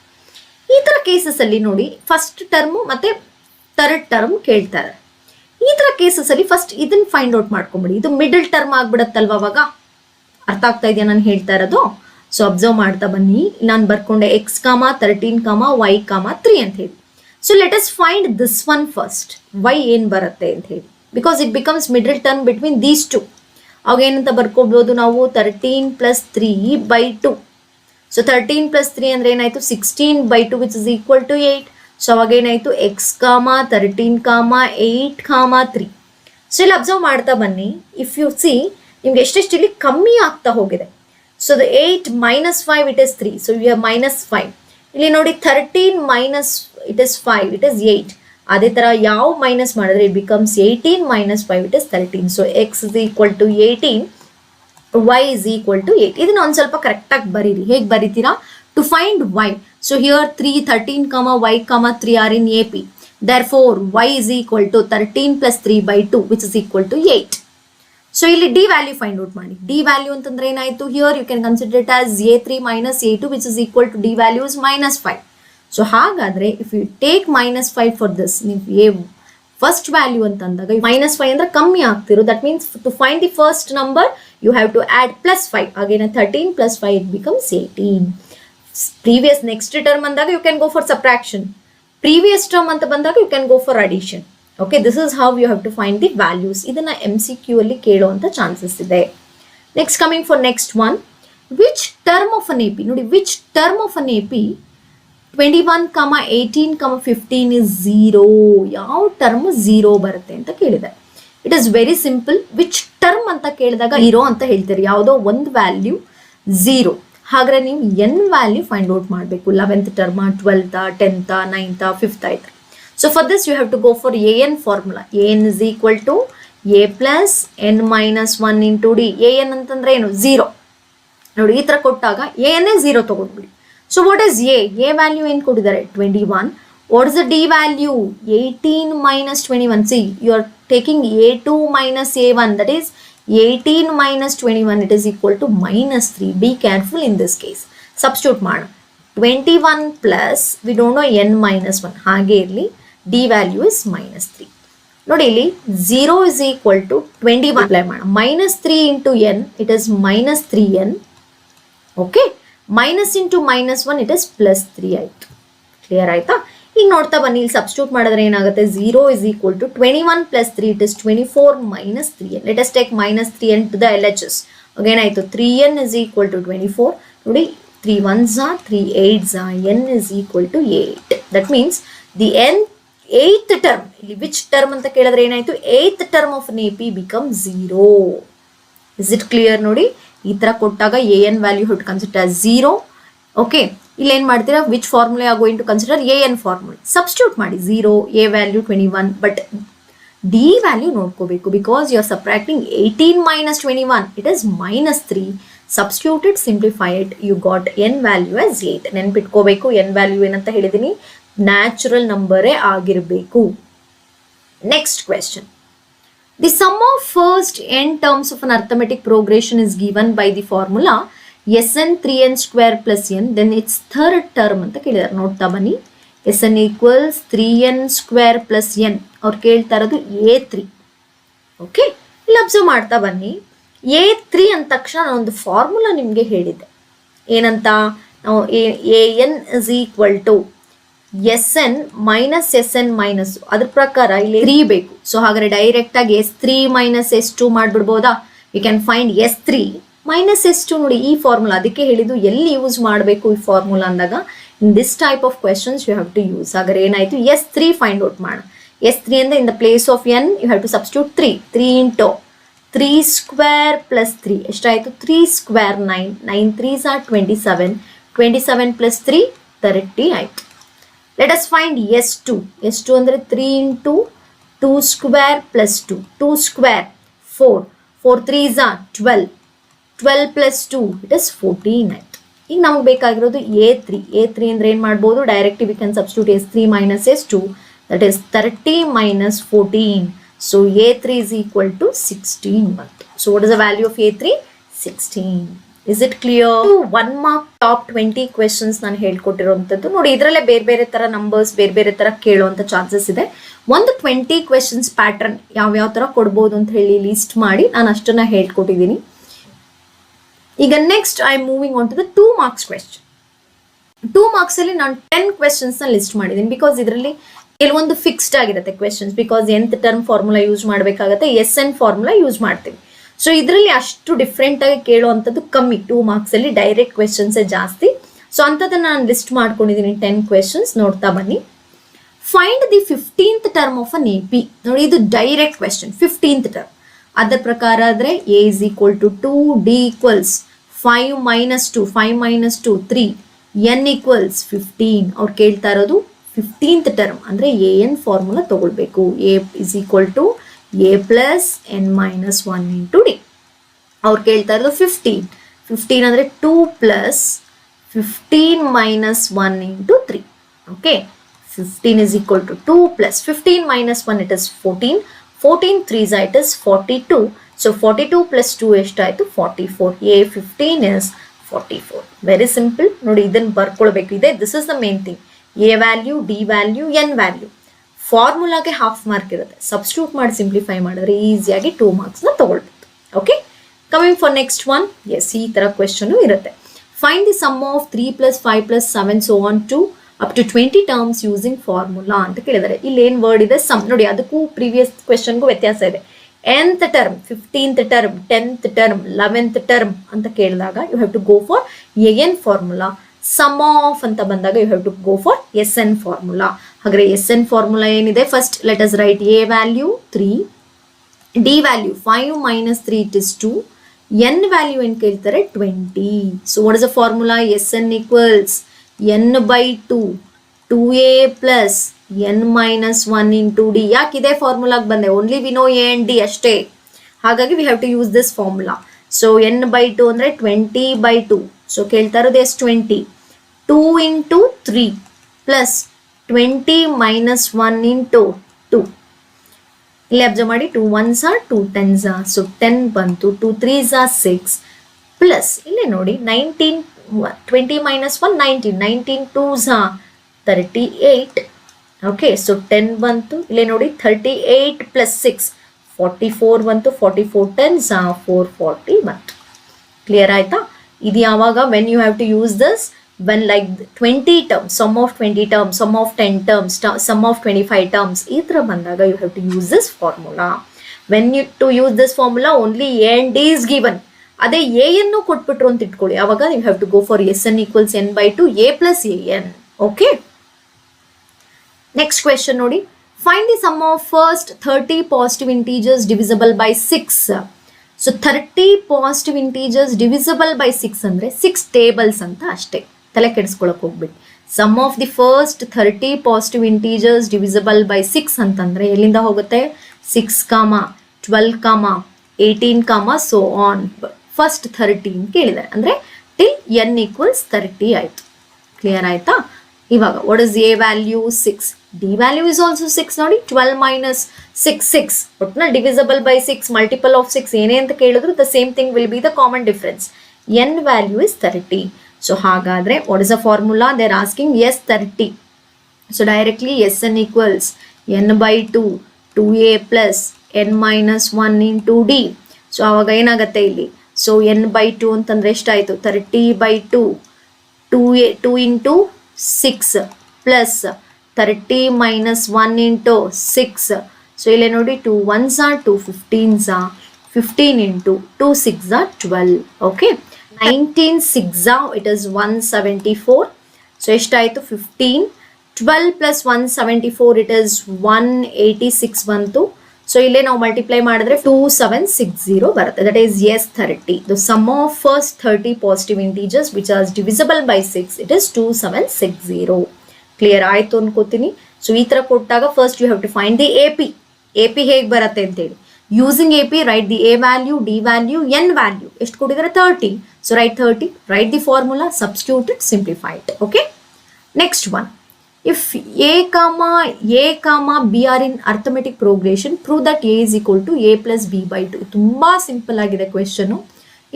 ಈ ಥರ ಕೇಸಸ್ ಅಲ್ಲಿ ನೋಡಿ ಫಸ್ಟ್ ಟರ್ಮು ಮತ್ತೆ ಥರ್ಡ್ ಟರ್ಮ್ ಕೇಳ್ತಾರೆ. ಈ ಥರ ಕೇಸಸ್ ಅಲ್ಲಿ ಫಸ್ಟ್ ಇದನ್ನ ಫೈಂಡ್ ಔಟ್ ಮಾಡ್ಕೊಂಬಿಡಿ. ಇದು ಮಿಡಲ್ ಟರ್ಮ್ ಆಗ್ಬಿಡತ್ತಲ್ವ, ಅವಾಗ ಅರ್ಥ ಆಗ್ತಾ ಇದೆಯಾ ನಾನು ಹೇಳ್ತಾ ಇರೋದು? ಸೊ ಅಬ್ಸರ್ವ್ ಮಾಡ್ತಾ ಬನ್ನಿ. ನಾನು ಬರ್ಕೊಂಡೆ x, 13, y, 3 ಅಂತ ಹೇಳಿ. So let us find this one first. y ಏನು ಬರುತ್ತೆ ಅಂತ ಹೇಳಿ, because it becomes middle term between these two. ಅವಾಗ ಏನಂತ ಬರ್ಕೋಬಹುದು ನಾವು, 13 plus 3 by 2. ಸೊ 13 plus 3 ಅಂದ್ರೆ ಏನಾಯ್ತು, 16 by 2 which is equal to 8. So ಅವಾಗ ಏನಾಯ್ತು, x, 13, 8, 3. ಸೊ ಇಲ್ಲಿ ಅಬ್ಸರ್ವ್ ಮಾಡ್ತಾ ಬನ್ನಿ. ಇಫ್ ಯು ಸಿ, ನಿಮ್ಗೆ ಎಷ್ಟೆಷ್ಟು ಇಲ್ಲಿ ಕಮ್ಮಿ ಆಗ್ತಾ ಹೋಗಿದೆ. So the 8 minus 5 it is 3. So you have -5. ಇಲ್ಲಿ ನೋಡಿ 13 minus it is 5, it is 8. ಅದೇ ತರ ಯಾವ ಮೈನಸ್ ಮಾಡಿದ್ರೆ it becomes 18 minus 5 it is 13. So x is equal to 18, y is equal to 8. ಇದನ್ನ ಒಂದು ಸ್ವಲ್ಪ ಕರೆಕ್ಟಾಗಿ ಬರೀರಿ. ಹೇಗೆ ಬರೀತೀರಾ, to find y. So here 13, y, 3 are in AP. Therefore y is equal to 13 plus 3 by 2 which is equal to 8. So ಇಲ್ಲಿ d value find out ಮಾಡಿ. D value ಅಂತಂದ್ರೆ ಏನಾಯ್ತು, here you can consider it as a3 minus a2 which is equal to d value is -5. ಸೊ ಹಾಗಾದ್ರೆ if you take -5 for this, ನೀವು a first value ಅಂತ ಅಂದಾಗ -5 ಅಂದ್ರೆ ಕಮ್ಮಿ ಆಗ್ತಿರೋ. That means to find the first number you have to add +5. Again 13 plus 5 it becomes 18. Previous next term ಅಂದಾಗ you can go for subtraction. Previous term ಅಂತ ಬಂದಾಗ you can go for addition. Okay, this is how you have to find the values. ಇದನ್ನ MCQ ಅಲ್ಲಿ ಕೇಳುವಂತ chances ಇದೆ. Next coming for next one, which term of an AP. ನೋಡಿ, which term of an AP 21, 18, 15 is 0. ಯಾವ term 0 ಬರುತ್ತೆ ಅಂತ ಕೇಳಿದೆ. It is very simple. Which term ಅಂತ ಕೇಳಿದಾಗ 0 ಅಂತ ಹೇಳ್ತೀರಿ. ಯಾವುದೋ ಒಂದು ವ್ಯಾಲ್ಯೂ 0. ಹಾಗಾದ್ರೆ ನೀವು n ವ್ಯಾಲ್ಯೂ ಫೈಂಡ್ ಔಟ್ ಮಾಡಬೇಕು. 11th term, 12th, 10th, 9th, 5th ಆಯ್ತು. So for this you have to go for an formula. an is equal to a plus n minus 1 into d. an ಅಂತಂದ್ರೆ ಏನು, 0. ನೋಡಿ, ಈ ತರ ಕೊಟ್ಟಾಗ an 0 ತಗೊಂಡ್ಬಿಡಿ. So what is a value ಏನು ಕೊಟ್ಟಿದ್ದಾರೆ, 21. What is the d value, 18 minus 21. See, you are taking a2 minus a1, that is 18 minus 21, it is equal to -3. Be careful in this case. Substitute ಮಾಡೋಣ. 21 plus we don't know n minus 1. ಹಾಗೆ ಇರಲಿ, d value is -3. ನೋಡಿ, ಇಲ್ಲಿ 0 is equal to 21 apply ಮಾಡೋಣ. -3 into n, it is -3n. Okay, minus into -1 it is +3 ಆಯ್ತು. Clear ಆಯ್ತಾ? ಈಗ ನೋಡ್ತಾ ಬನ್ನಿ, ಇಲ್ಲಿ ಸಬ್ಸ್ಟಿಟ್ಯೂಟ್ ಮಾಡಿದ್ರೆ ಏನಾಗುತ್ತೆ, 0 is equal to 21 plus 3, it is 24 minus 3n. Let us take -3n to the LHS. Again ಆಯ್ತು, 3n is equal to 24. ನೋಡಿ, 3 1s are 3 8s are, n is equal to 8. That means the eighth term, ಇಲ್ಲಿ which term ಅಂತ ಕೇಳಿದ್ರೆ ಏನಾಯ್ತು, 8th term of an AP becomes 0. Is it clear? ನೋಡಿ, ಈ ತರ ಕೊಟ್ಟಾಗ an value comes it as 0. Okay, ಇಲ್ಲಿ ಏನು ಮಾಡ್ತೀರಾ, which formula are going to consider, a n formula substitute ಮಾಡಿ. 0, a value 21, but d value ನೋಡ್ಕೋಬೇಕು because you are subtracting 18 minus 21, it is -3. Substitute it, simplify it, you got n value as 8. ನೆನ್ಪಿಟ್ಕೋಬೇಕು, n value ಏನಂತ ಹೇಳಿದೀನಿ, natural ನಂಬರೇ ಆಗಿರಬೇಕು. Next question. The sum of first n terms of an arithmetic progression is given by the formula Sn 3n square plus n, then its third term ಅಂತ ಕೇಳಿದಾರೆ. ನೋಡ್ತಾ ಬನ್ನಿ, Sn equals 3n square plus n. ಅವ್ರು ಕೇಳ್ತಾ ಇರೋದು A3. Okay, ಇಲ್ಲಿ observe ಮಾಡ್ತಾ ಬನ್ನಿ. A3 ಅಂದ ತಕ್ಷಣ ಒಂದು ಫಾರ್ಮುಲಾ ನಿಮಗೆ ಹೇಳಿದ್ದೆ. ಏನಂತ, ನಾವು an is equal to Sn minus Sn minus, ಅದ್ರ ಪ್ರಕಾರ ಇಲ್ಲಿ 3 ಬೇಕು. ಸೊ ಹಾಗಾದ್ರೆ ಡೈರೆಕ್ಟ್ ಆಗಿ S3 minus S2 ಮಾಡ್ಬಿಡ್ಬೋದಾ? You can find S3 minus S2. ನೋಡಿ ಈ ಫಾರ್ಮುಲಾ, ಅದಕ್ಕೆ ಹೇಳಿದ್ದು ಎಲ್ಲಿ ಯೂಸ್ ಮಾಡಬೇಕು ಈ ಫಾರ್ಮುಲಾ ಅಂದಾಗ, in this type of questions you have to use. ಹಾಗಾದ್ರೆ ಏನಾಯ್ತು, S3 ಫೈಂಡ್ ಔಟ್ ಮಾಡೋಣ. S3 ಅಂದ್ರೆ in the place of n you have to substitute 3 into 3 square plus 3 ಎಷ್ಟಾಯಿತು, 3 square 9, 9 3s are 27, 27 plus 3 30 ಆಯಿತು. Let us find S2. S2 ಅಂದರೆ 3 into 2 square plus 2, 2 square 4, 4 3s are 12, 12 plus 2 it is 14 ಆಯಿತು. ಈಗ ನಮಗೆ ಬೇಕಾಗಿರೋದು A3. A3 ಅಂದರೆ ಏನು ಮಾಡ್ಬೋದು, direct we can substitute S3 minus S2, that is 30 minus 14. So A3 is equal to 16 ಬಂತು. So what is the value of A3? 16. Is it clear? 1 mark top 20 questions ನಾನು ಹೇಳ್ಕೊಟ್ಟಿರೋಂಥದ್ದು. ನೋಡಿ, ಇದರಲ್ಲೇ ಬೇರೆ ಬೇರೆ ಥರ ನಂಬರ್ಸ್ ಬೇರೆ ಬೇರೆ ಥರ ಕೇಳುವಂಥ ಚಾನ್ಸಸ್ ಇದೆ. ಒಂದು 20 questions ಪ್ಯಾಟರ್ನ್ ಯಾವ್ಯಾವ ಥರ ಕೊಡ್ಬೋದು ಅಂತ ಹೇಳಿ ಲಿಸ್ಟ್ ಮಾಡಿ ನಾನು ಅಷ್ಟನ್ನ ಹೇಳ್ಕೊಟ್ಟಿದ್ದೀನಿ. ಈಗ next I am moving on to the 2 marks question. 2 marks ಅಲ್ಲಿ ನಾನು 10 questions ಲಿಸ್ಟ್ ಮಾಡಿದ್ದೀನಿ. ಬಿಕಾಸ್ ಇದರಲ್ಲಿ ಕೆಲವೊಂದು ಫಿಕ್ಸ್ಡ್ ಆಗಿರುತ್ತೆ questions, because nth term formula use ಮಾಡಬೇಕಾಗತ್ತೆ, Sn ಫಾರ್ಮುಲಾ ಯೂಸ್ ಮಾಡ್ತೀವಿ. ಸೊ ಇದರಲ್ಲಿ ಅಷ್ಟು ಡಿಫ್ರೆಂಟ್ ಆಗಿ ಕೇಳುವಂಥದ್ದು ಕಮ್ಮಿ. 2 marks ಅಲ್ಲಿ ಡೈರೆಕ್ಟ್ ಕ್ವೆಶನ್ಸೇ ಜಾಸ್ತಿ. ಸೊ ಅಂಥದ್ದನ್ನು ನಾನು ಲಿಸ್ಟ್ ಮಾಡ್ಕೊಂಡಿದ್ದೀನಿ 10 questions. ನೋಡ್ತಾ ಬನ್ನಿ. Find the 15th term of an AP. ನೋಡಿ, ಇದು ಡೈರೆಕ್ಟ್ ಕ್ವೆಶನ್. 15th ಟರ್ಮ್ ಅದರ ಪ್ರಕಾರ ಆದರೆ A is equal to 2, D equals 5 minus 2, 5 minus 2 3, n equals 15. ಅವ್ರು ಕೇಳ್ತಾ ಇರೋದು 15th ಟರ್ಮ್ ಅಂದರೆ an ಫಾರ್ಮುಲಾ ತಗೊಳ್ಬೇಕು. A is equal to A plus n minus 1 into D. ಅವ್ರು ಕೇಳ್ತಾ ಇರೋದು 15. 15 ಅಂದರೆ 2 plus 15 minus 1 into 3. Okay, 15 is equal to 2 plus 15 minus 1 it is 14. 14 3s it is 42. So 42 plus 2 ಎಷ್ಟಾಯಿತು, 44. A 15 is 44. Very simple. ನೋಡಿ, ಇದನ್ನು ಬರ್ಕೊಳ್ಬೇಕು. ಇದೆ, this is the main thing. A value, D value, N value. ಫಾರ್ಮುಲಾಗೆ half mark ಇರುತ್ತೆ. ಸಬ್ಸ್ಟಿಟ್ಯೂಟ್ ಮಾಡಿ simplify ಮಾಡಿದ್ರೆ ಈಸಿಯಾಗಿ 2 marksನ ತಗೊಳ್ಬೋದು. Okay, coming for next one. Yes, ಈ ಥರ ಕ್ವೆಶನು ಇರುತ್ತೆ. Find the sum of 3 plus 5 plus 7 so on to up to 20 terms using formula ಅಂತ ಕೇಳಿದ್ದಾರೆ. ಇಲ್ಲಿ ಏನು ವರ್ಡ್ ಇದೆ, ಸಮ್. ನೋಡಿ, ಅದಕ್ಕೂ ಪ್ರೀವಿಯಸ್ ಕ್ವೆಶನ್ಗೂ ವ್ಯತ್ಯಾಸ ಇದೆ. nth term, 15th term, 10th term, 11th term ಅಂತ ಕೇಳಿದಾಗ you have to go for an formula. Sum of ಅಂತ ಬಂದಾಗ you have to go for Sn formula. ಹಾಗಾದ್ರೆ Sn ಫಾರ್ಮುಲಾ ಏನಿದೆ, first let us write A value 3, D value 5 minus 3 it is 2, n value ಏನು ಕೇಳ್ತಾರೆ 20. So what is the formula? Sn equals n by 2, 2a plus n minus 1 into D. ಯಾಕೆ ಇದೇ ಫಾರ್ಮುಲಾಗೆ ಬಂದೆ? Only we know A and D ಅಷ್ಟೇ. ಹಾಗಾಗಿ we have to use this formula. So n by 2 ಅಂದರೆ 20 by 2. So ಕೇಳ್ತಾ ಇರೋದು ಎಷ್ಟು? 20. 2 into 3 plus 20 minus 1 into 2. ಇಲ್ಲಿ ಅಬ್ಸರ್ವ್ ಮಾಡಿ, 2 1s are 2 10s are. So 10 ಬಂತು. 2 3s are 6 ಪ್ಲಸ್ ಇಲ್ಲಿ ನೋಡಿ 19, 20 minus 1 19, 19 2s are 38. Okay, so 10 ಬಂತು. ಇಲ್ಲಿ ನೋಡಿ 38 plus 6 44 ಬಂತು. 44 10s are 440 ಬಂತು. ಕ್ಲಿಯರ್ ಆಯ್ತಾ? ಇದು ಯಾವಾಗ, when you have to use this, when like 20 terms, sum of 20 terms, sum of 10 terms, sum of 25 terms, ಈ ಥರ ಬಂದಾಗ you have to use this formula. When you to use this formula only A and D is given. ಅದೇ A ಅನ್ನು ಕೊಟ್ಬಿಟ್ರು ಅಂತ ಇಟ್ಕೊಳ್ಳಿ, ಅವಾಗ you have to go for Sn equals n by 2, A plus an. Okay, next question ನೋಡಿ. Find the sum of first 30 positive integers divisible by 6. So 30 positive integers divisible by 6 ಅಂದರೆ 6 tables ಅಂತ ಅಷ್ಟೇ. ತಲೆ ಕೆಡಿಸ್ಕೊಳಕ್ಕೆ ಹೋಗ್ಬಿಟ್ಟು sum of the first 30 positive integers divisible by 6 ಅಂತಂದರೆ ಎಲ್ಲಿಂದ ಹೋಗುತ್ತೆ 6, 12, 18, ಸೋ ಆನ್. ಫಸ್ಟ್ 30 ಕೇಳಿದ್ದಾರೆ ಅಂದರೆ ಟಿಲ್ n ಈಕ್ವಲ್ಸ್ 30 ಆಯಿತು. ಕ್ಲಿಯರ್ ಆಯಿತಾ? ಇವಾಗ what is A value 6, D value is also 6 ನೋಡಿ. 12 ಮೈನಸ್ 6 ಒಟ್ಟಿನಲ್ಲಿ ಡಿವಿಸಿಬಲ್ ಬೈ 6 ಮಲ್ಟಿಪಲ್ ಆಫ್ 6 ಏನೇ ಅಂತ ಕೇಳಿದ್ರು the same thing will be the common difference. n value is 30. So ಹಾಗಾದರೆ what is a formula? They are asking S 30. So directly S N equals n by 2 2a plus n minus 1 into d. ಸೊ ಆವಾಗ ಏನಾಗುತ್ತೆ ಇಲ್ಲಿ? So n by 2 ಅಂತಂದರೆ ಎಷ್ಟಾಯಿತು? 30 by 2 2 into 6 plus 30 minus 1 into 6. So ಇಲ್ಲೇ ನೋಡಿ 2 1s are 2 15s are 15 into 2 6s are 12. Okay, 19 6s are it is 174. So ಎಷ್ಟಾಯಿತು? 15 12 plus 174 it is 186 ಬಂತು. ಸೊ ಇಲ್ಲೇ ನಾವು ಮಲ್ಟಿಪ್ಲೈ ಮಾಡಿದ್ರೆ 2760 ಬರುತ್ತೆ. That is S 30. The sum of first 30 positive integers which are divisible by 6 it is 2760. Clear ಆಯಿತು ಅನ್ಕೋತೀನಿ. So ಈ ಥರ ಕೊಟ್ಟಾಗ first you have to find the A P ಹೇಗೆ ಬರುತ್ತೆ ಅಂತೇಳಿ. Using A P write the A value, D value, N value. ಎಷ್ಟು ಕೊಟ್ಟಿದ್ದಾರೆ? 30. So write 30, write the formula, substitute it, simplify it. Okay, next one. If a comma b are in arithmetic progression, prove that a is equal to a plus b by 2. ತುಂಬ simple ಆಗಿದೆ question.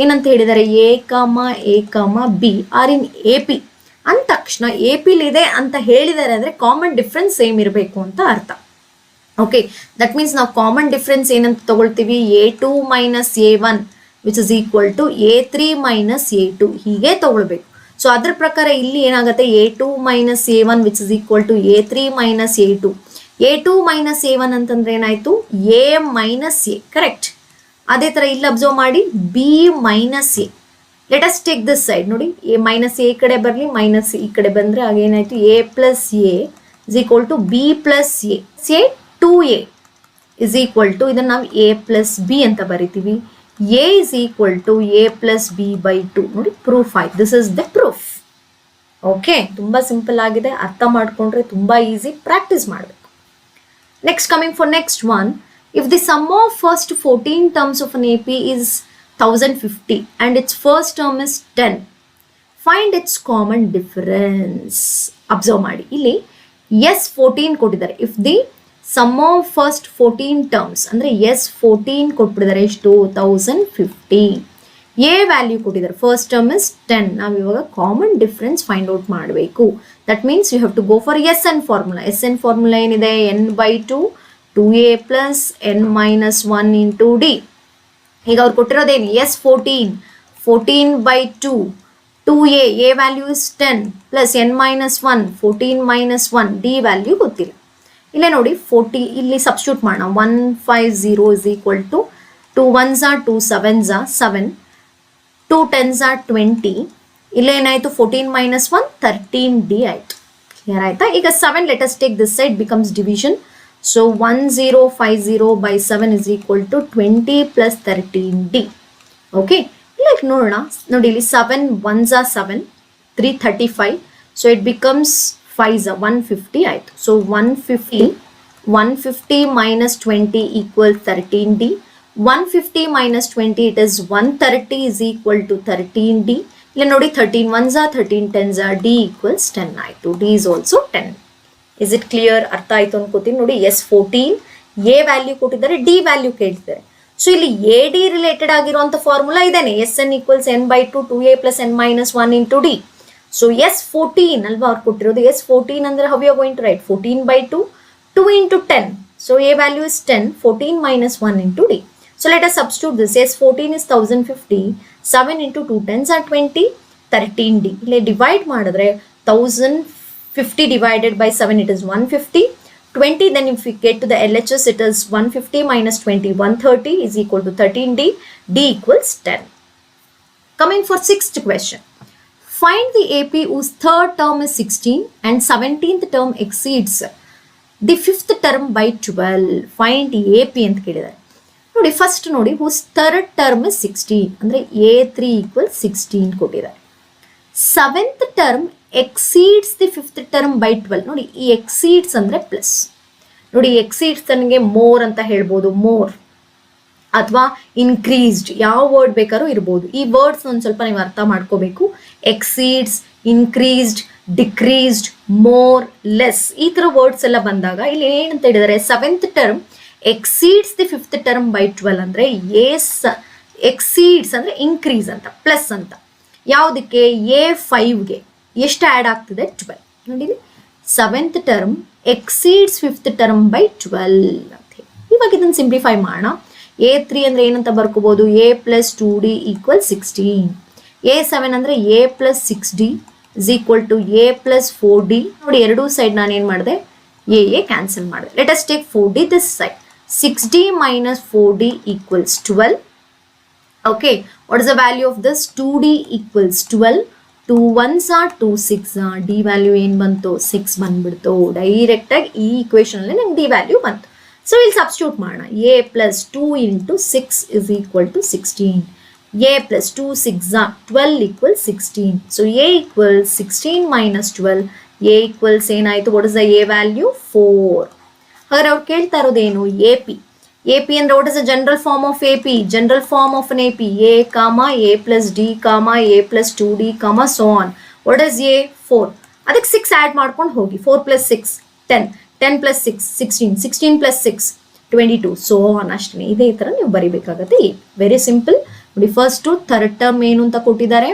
ಏನಂತ ಹೇಳಿದ್ದಾರೆ? a comma b are in A P ಅಂದ ತಕ್ಷಣ A ಪಿಲಿದೆ ಅಂತ ಹೇಳಿದ್ದಾರೆ ಅಂದರೆ common difference same ಇರಬೇಕು ಅಂತ ಅರ್ಥ. ಓಕೆ, ದಟ್ ಮೀನ್ಸ್ ನಾವು ಕಾಮನ್ ಡಿಫ್ರೆನ್ಸ್ ಏನಂತ ತಗೊಳ್ತೀವಿ? a2 minus a1 which is equal to a3 minus a2 ಹೀಗೆ ತಗೊಳ್ಬೇಕು. ಸೊ ಅದ್ರ ಪ್ರಕಾರ ಇಲ್ಲಿ ಏನಾಗುತ್ತೆ? a2 minus a1 which is equal to a3 minus a2. a2 minus a1 ಅಂತಂದ್ರೆ ಏನಾಯ್ತು? a minus a. ಕರೆಕ್ಟ್. ಅದೇ ಥರ ಇಲ್ಲಿ ಅಬ್ಸರ್ವ್ ಮಾಡಿ b minus a. Let us take this side ನೋಡಿ. a ಮೈನಸ್ a ಈ ಕಡೆ ಬರಲಿ, ಮೈನಸ್ ಈ ಕಡೆ ಬಂದರೆ ಆಗೇನಾಯ್ತು? a plus a is equal to b plus a. a 2a is equal to ಇದನ್ನು ನಾವು a ಪ್ಲಸ್ b ಅಂತ ಬರಿತೀವಿ. a is equal to a plus b by 2. ನೋಡಿ, ಪ್ರೂಫ್ ಆಯ್ತು. This is the proof. Okay, ತುಂಬ simple ಆಗಿದೆ. ಅರ್ಥ ಮಾಡ್ಕೊಂಡ್ರೆ ತುಂಬ ಈಸಿ. ಪ್ರಾಕ್ಟೀಸ್ ಮಾಡಬೇಕು. Next, coming for next one. If the sum of first 14 terms of an A P is 1050 and its first term is 10, find its common difference. Observe ಮಾಡಿ, ಇಲ್ಲಿ S 14 ಕೊಟ್ಟಿದ್ದಾರೆ. If the sum of first 14 terms ಅಂದರೆ S 14 ಕೊಟ್ಬಿಟ್ಟಿದ್ದಾರೆ. ಎಷ್ಟು? 1050. A value ಕೊಟ್ಟಿದ್ದಾರೆ. First term is 10. ನಾವು ಇವಾಗ common difference find out ಮಾಡಬೇಕು. That means you have to go for S n formula. S n formula ಏನಿದೆ? n by 2 2a plus n minus 1 into d. ಈಗ ಅವ್ರು ಕೊಟ್ಟಿರೋದೇನು? S 14 by 2 2a, A value is 10 plus n minus 1 14 minus 1 D value ಗೊತ್ತಿಲ್ಲ. ಇಲ್ಲೇ ನೋಡಿ 40 ಇಲ್ಲಿ substitute ಮಾಡೋಣ. 150 is equal to 2 1s are 2 7s are 7 2 10s are 20. ಇಲ್ಲೇ ಏನಾಯಿತು? 14 ಮೈನಸ್ 1 13d ಆಯಿತು. ಕ್ಲಿಯರ್ ಆಯಿತಾ? ಈಗ 7 let us take this side becomes division. So 1050 by 7 is equal to 20 plus 13d. Okay, ಇಲ್ಲ ನೋಡೋಣ. ನೋಡಿ ಇಲ್ಲಿ 7 1s are 7 3 35. So it becomes 5 150 ಆಯಿತು. So 150 minus 20 equal 13d. 150 minus 20 it is 130 is equal to 13d. ಇಲ್ಲ ನೋಡಿ 13 1s are 13 10s are d equals 10 ಆಯಿತು. d is also 10. Is it clear? ಅರ್ಥ ಆಯಿತು ಅನ್ಕೋತೀನಿ. ನೋಡಿ ಎಸ್ 14 ಎ ವ್ಯಾಲ್ಯೂ ಕೊಟ್ಟಿದ್ದಾರೆ, D value ಕೇಳ್ತಿದ್ದಾರೆ. ಸೊ ಇಲ್ಲಿ ಎ ಡಿ ರಿಲೇಟೆಡ್ ಆಗಿರುವಂಥ ಫಾರ್ಮುಲಾ ಇದೇನೆ. S N equals n by 2 2a plus n minus 1 into ಡಿ. ಸೊ ಎಸ್ 14 ಅಲ್ವಾ ಅವ್ರು ಕೊಟ್ಟಿರೋದು. ಎಸ್ 14 ಅಂದರೆ how you are going to write? 14 by 2 2 into 10. So A value is 10 14 minus 1 into ಡಿ. So let us substitute this. S 14 is 1050 7 into 2 10s are 20 13d. ಇಲ್ಲಿ divide ಮಾಡಿದ್ರೆ 1050 divided by 7 it is 150 20. Then if we get to the LHS it is 150 minus 20 130 is equal to 13d. d equals 10. Coming for sixth question. Find the AP whose third term is 16 and 17th term exceeds the fifth term by 12. Find the AP ಅಂತ ಕೇಳಿದ್ದಾರೆ. ನೋಡಿ first ನೋಡಿ whose third term is 16 ಅಂದರೆ A3 equals 16 ಕೊಟ್ಟಿದ್ದಾರೆ. 7th term exceeds the 5th term by 12. ನೋಡಿ ಈ exceeds ಅಂದ್ರೆ plus. ನೋಡಿ exceeds ನನಗೆ ಮೋರ್ ಅಂತ ಹೇಳ್ಬೋದು, ಮೋರ್ ಅಥವಾ ಇನ್ಕ್ರೀಸ್ಡ್, ಯಾವ ವರ್ಡ್ ಬೇಕಾದ್ರೂ ಇರ್ಬೋದು. ಈ ವರ್ಡ್ಸ್ ಒಂದು ಸ್ವಲ್ಪ ನೀವು ಅರ್ಥ ಮಾಡ್ಕೋಬೇಕು. Exceeds, increased, decreased, more, less, ಈ ಥರ ವರ್ಡ್ಸ್ ಎಲ್ಲ ಬಂದಾಗ ಇಲ್ಲಿ ಏನಂತ ಹೇಳಿದ್ದಾರೆ, 7th term exceeds the 5th term by 12 ಅಂದರೆ ಎಕ್ಸೀಡ್ಸ್ ಅಂದರೆ ಇನ್ಕ್ರೀಸ್ ಅಂತ, ಪ್ಲಸ್ ಅಂತ. ಯಾವುದಕ್ಕೆ? A5ಗೆ ಎಷ್ಟು ಆ್ಯಡ್ ಆಗ್ತಿದೆ? 12. ನೋಡಿ 7th term exceeds 5th term by 12 ಅಂತ ಹೇಳಿ. ಇವಾಗ ಇದನ್ನು ಸಿಂಪ್ಲಿಫೈ ಮಾಡೋಣ. A3 ಅಂದರೆ ಏನಂತ ಬರ್ಕೋಬೋದು? A plus 2D equal 16. A7 ಅಂದರೆ A plus 6D is equal to A plus 4D. ನೋಡಿ ಎರಡೂ ಸೈಡ್ ನಾನು ಏನು ಮಾಡಿದೆ? A ಕ್ಯಾನ್ಸಲ್ ಮಾಡಿದೆ. Let us take 4D this side. 6D minus 4D equals 12. Okay, what is the value of this? 2D equals 12. 2 1s are 2 6 are. D value ಏನು ಬಂತು? 6 ಬಂದ್ಬಿಡ್ತು. ಡೈರೆಕ್ಟಾಗಿ ಈ ಈಕ್ವೇಷನಲ್ಲಿ ನಂಗೆ D ವ್ಯಾಲ್ಯೂ ಬಂತು. ಸೊ ಇಲ್ಲಿ ಸಬ್ಸ್ಟಿಟ್ಯೂಟ್ ಮಾಡೋಣ. A plus 2 into 6 is equal to 16. A plus 2 6 are 12 equals 16. So A equals 16 minus 12. A equals ಏನಾಯಿತು? What is the A value? 4. ಹಾಗಾದ್ರೆ ಅವ್ರು ಕೇಳ್ತಾ ಇರೋದೇನು? AP. AP ಅಂದ್ರೆ what is the general form of AP? General form of an AP. A, comma, A plus D, comma, A plus 2D, comma, so on. What is A? 4. ಅದಕ್ಕೆ 6 add ಮಾಡ್ಕೊಂಡು ಹೋಗಿ. 4 plus 6, 10. 10 plus 6, 16. 16 plus 6, 22. So on ಅಷ್ಟೇ. ಇದೇ ಥರ ನೀವು ಬರಿಬೇಕಾಗತ್ತೆ. Very simple. ನೋಡಿ first third term ಏನು ಅಂತ ಕೊಟ್ಟಿದ್ದಾರೆ,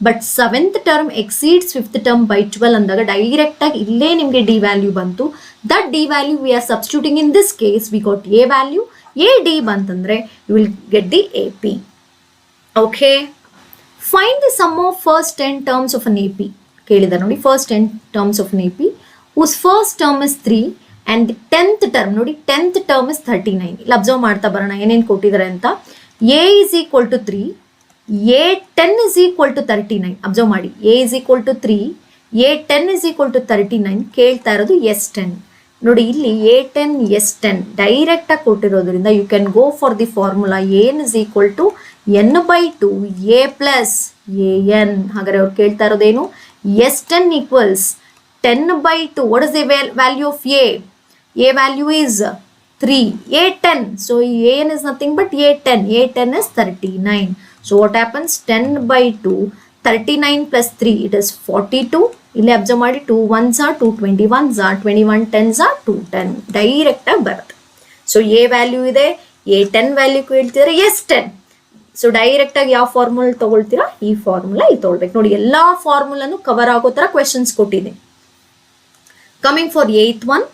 but 7th term exceeds 5th term by 12 ಅಂದಾಗ ಡೈರೆಕ್ಟಾಗಿ ಇಲ್ಲೇ ನಿಮಗೆ ಡಿ ವ್ಯಾಲ್ಯೂ ಬಂತು. That d value we are substituting in this case we got a value. A d ಬಂತಂದ್ರೆ you will get the A P. Okay, find the sum of first 10 terms of an A P ಕೇಳಿದ್ದಾರೆ. ನೋಡಿ first 10 terms of an A P whose first term is 3 and the 10th term, ನೋಡಿ 10th term is 39. ಇಲ್ಲಿ observe ಮಾಡ್ತಾ ಬರೋಣ ಏನೇನು ಕೊಟ್ಟಿದ್ದಾರೆ ಅಂತ. A is equal to 3, A10 is equal to 39. Observe ಮಾಡಿ, A is equal to 3, A10 is equal to 39. ಕೇಳ್ತಾ ಇರೋದು S10. ನೋಡಿ ಇಲ್ಲಿ A10 S10 ಡೈರೆಕ್ಟಾಗಿ ಕೊಟ್ಟಿರೋದ್ರಿಂದ you can go for the formula N is equal to N by 2 A plus AN. ಹಾಗಾದ್ರೆ ಅವ್ರು ಕೇಳ್ತಾ ಇರೋದೇನು? S10 equals 10 by 2. What is the value of A? A value is 3. A10. So AN is nothing but A10. A10 is 39. So what happens? 10 by 2. 39 plus 3. It is 42. ಇಲ್ಲಿ observe ಮಾಡಿ 2 1s are 2 21s are 21 10s are 210. Direct ಆಗಿ ಬರುತ್ತೆ. So A value ಇದೆ, A10 value ಕೇಳ್ತಿದ್ದಾರೆ, S10. So direct ಆಗಿ ಯಾವ formula ತಗೊಳ್ತೀರಾ? ಈ formula ಇಲ್ಲಿ ತಗೊಳ್ಬೇಕು. ನೋಡಿ ಎಲ್ಲಾ ಫಾರ್ಮುಲಾನು ಕವರ್ ಆಗೋ ತರ ಕ್ವೆಶನ್ಸ್ ಕೊಟ್ಟಿದೆ. Coming for 8th one,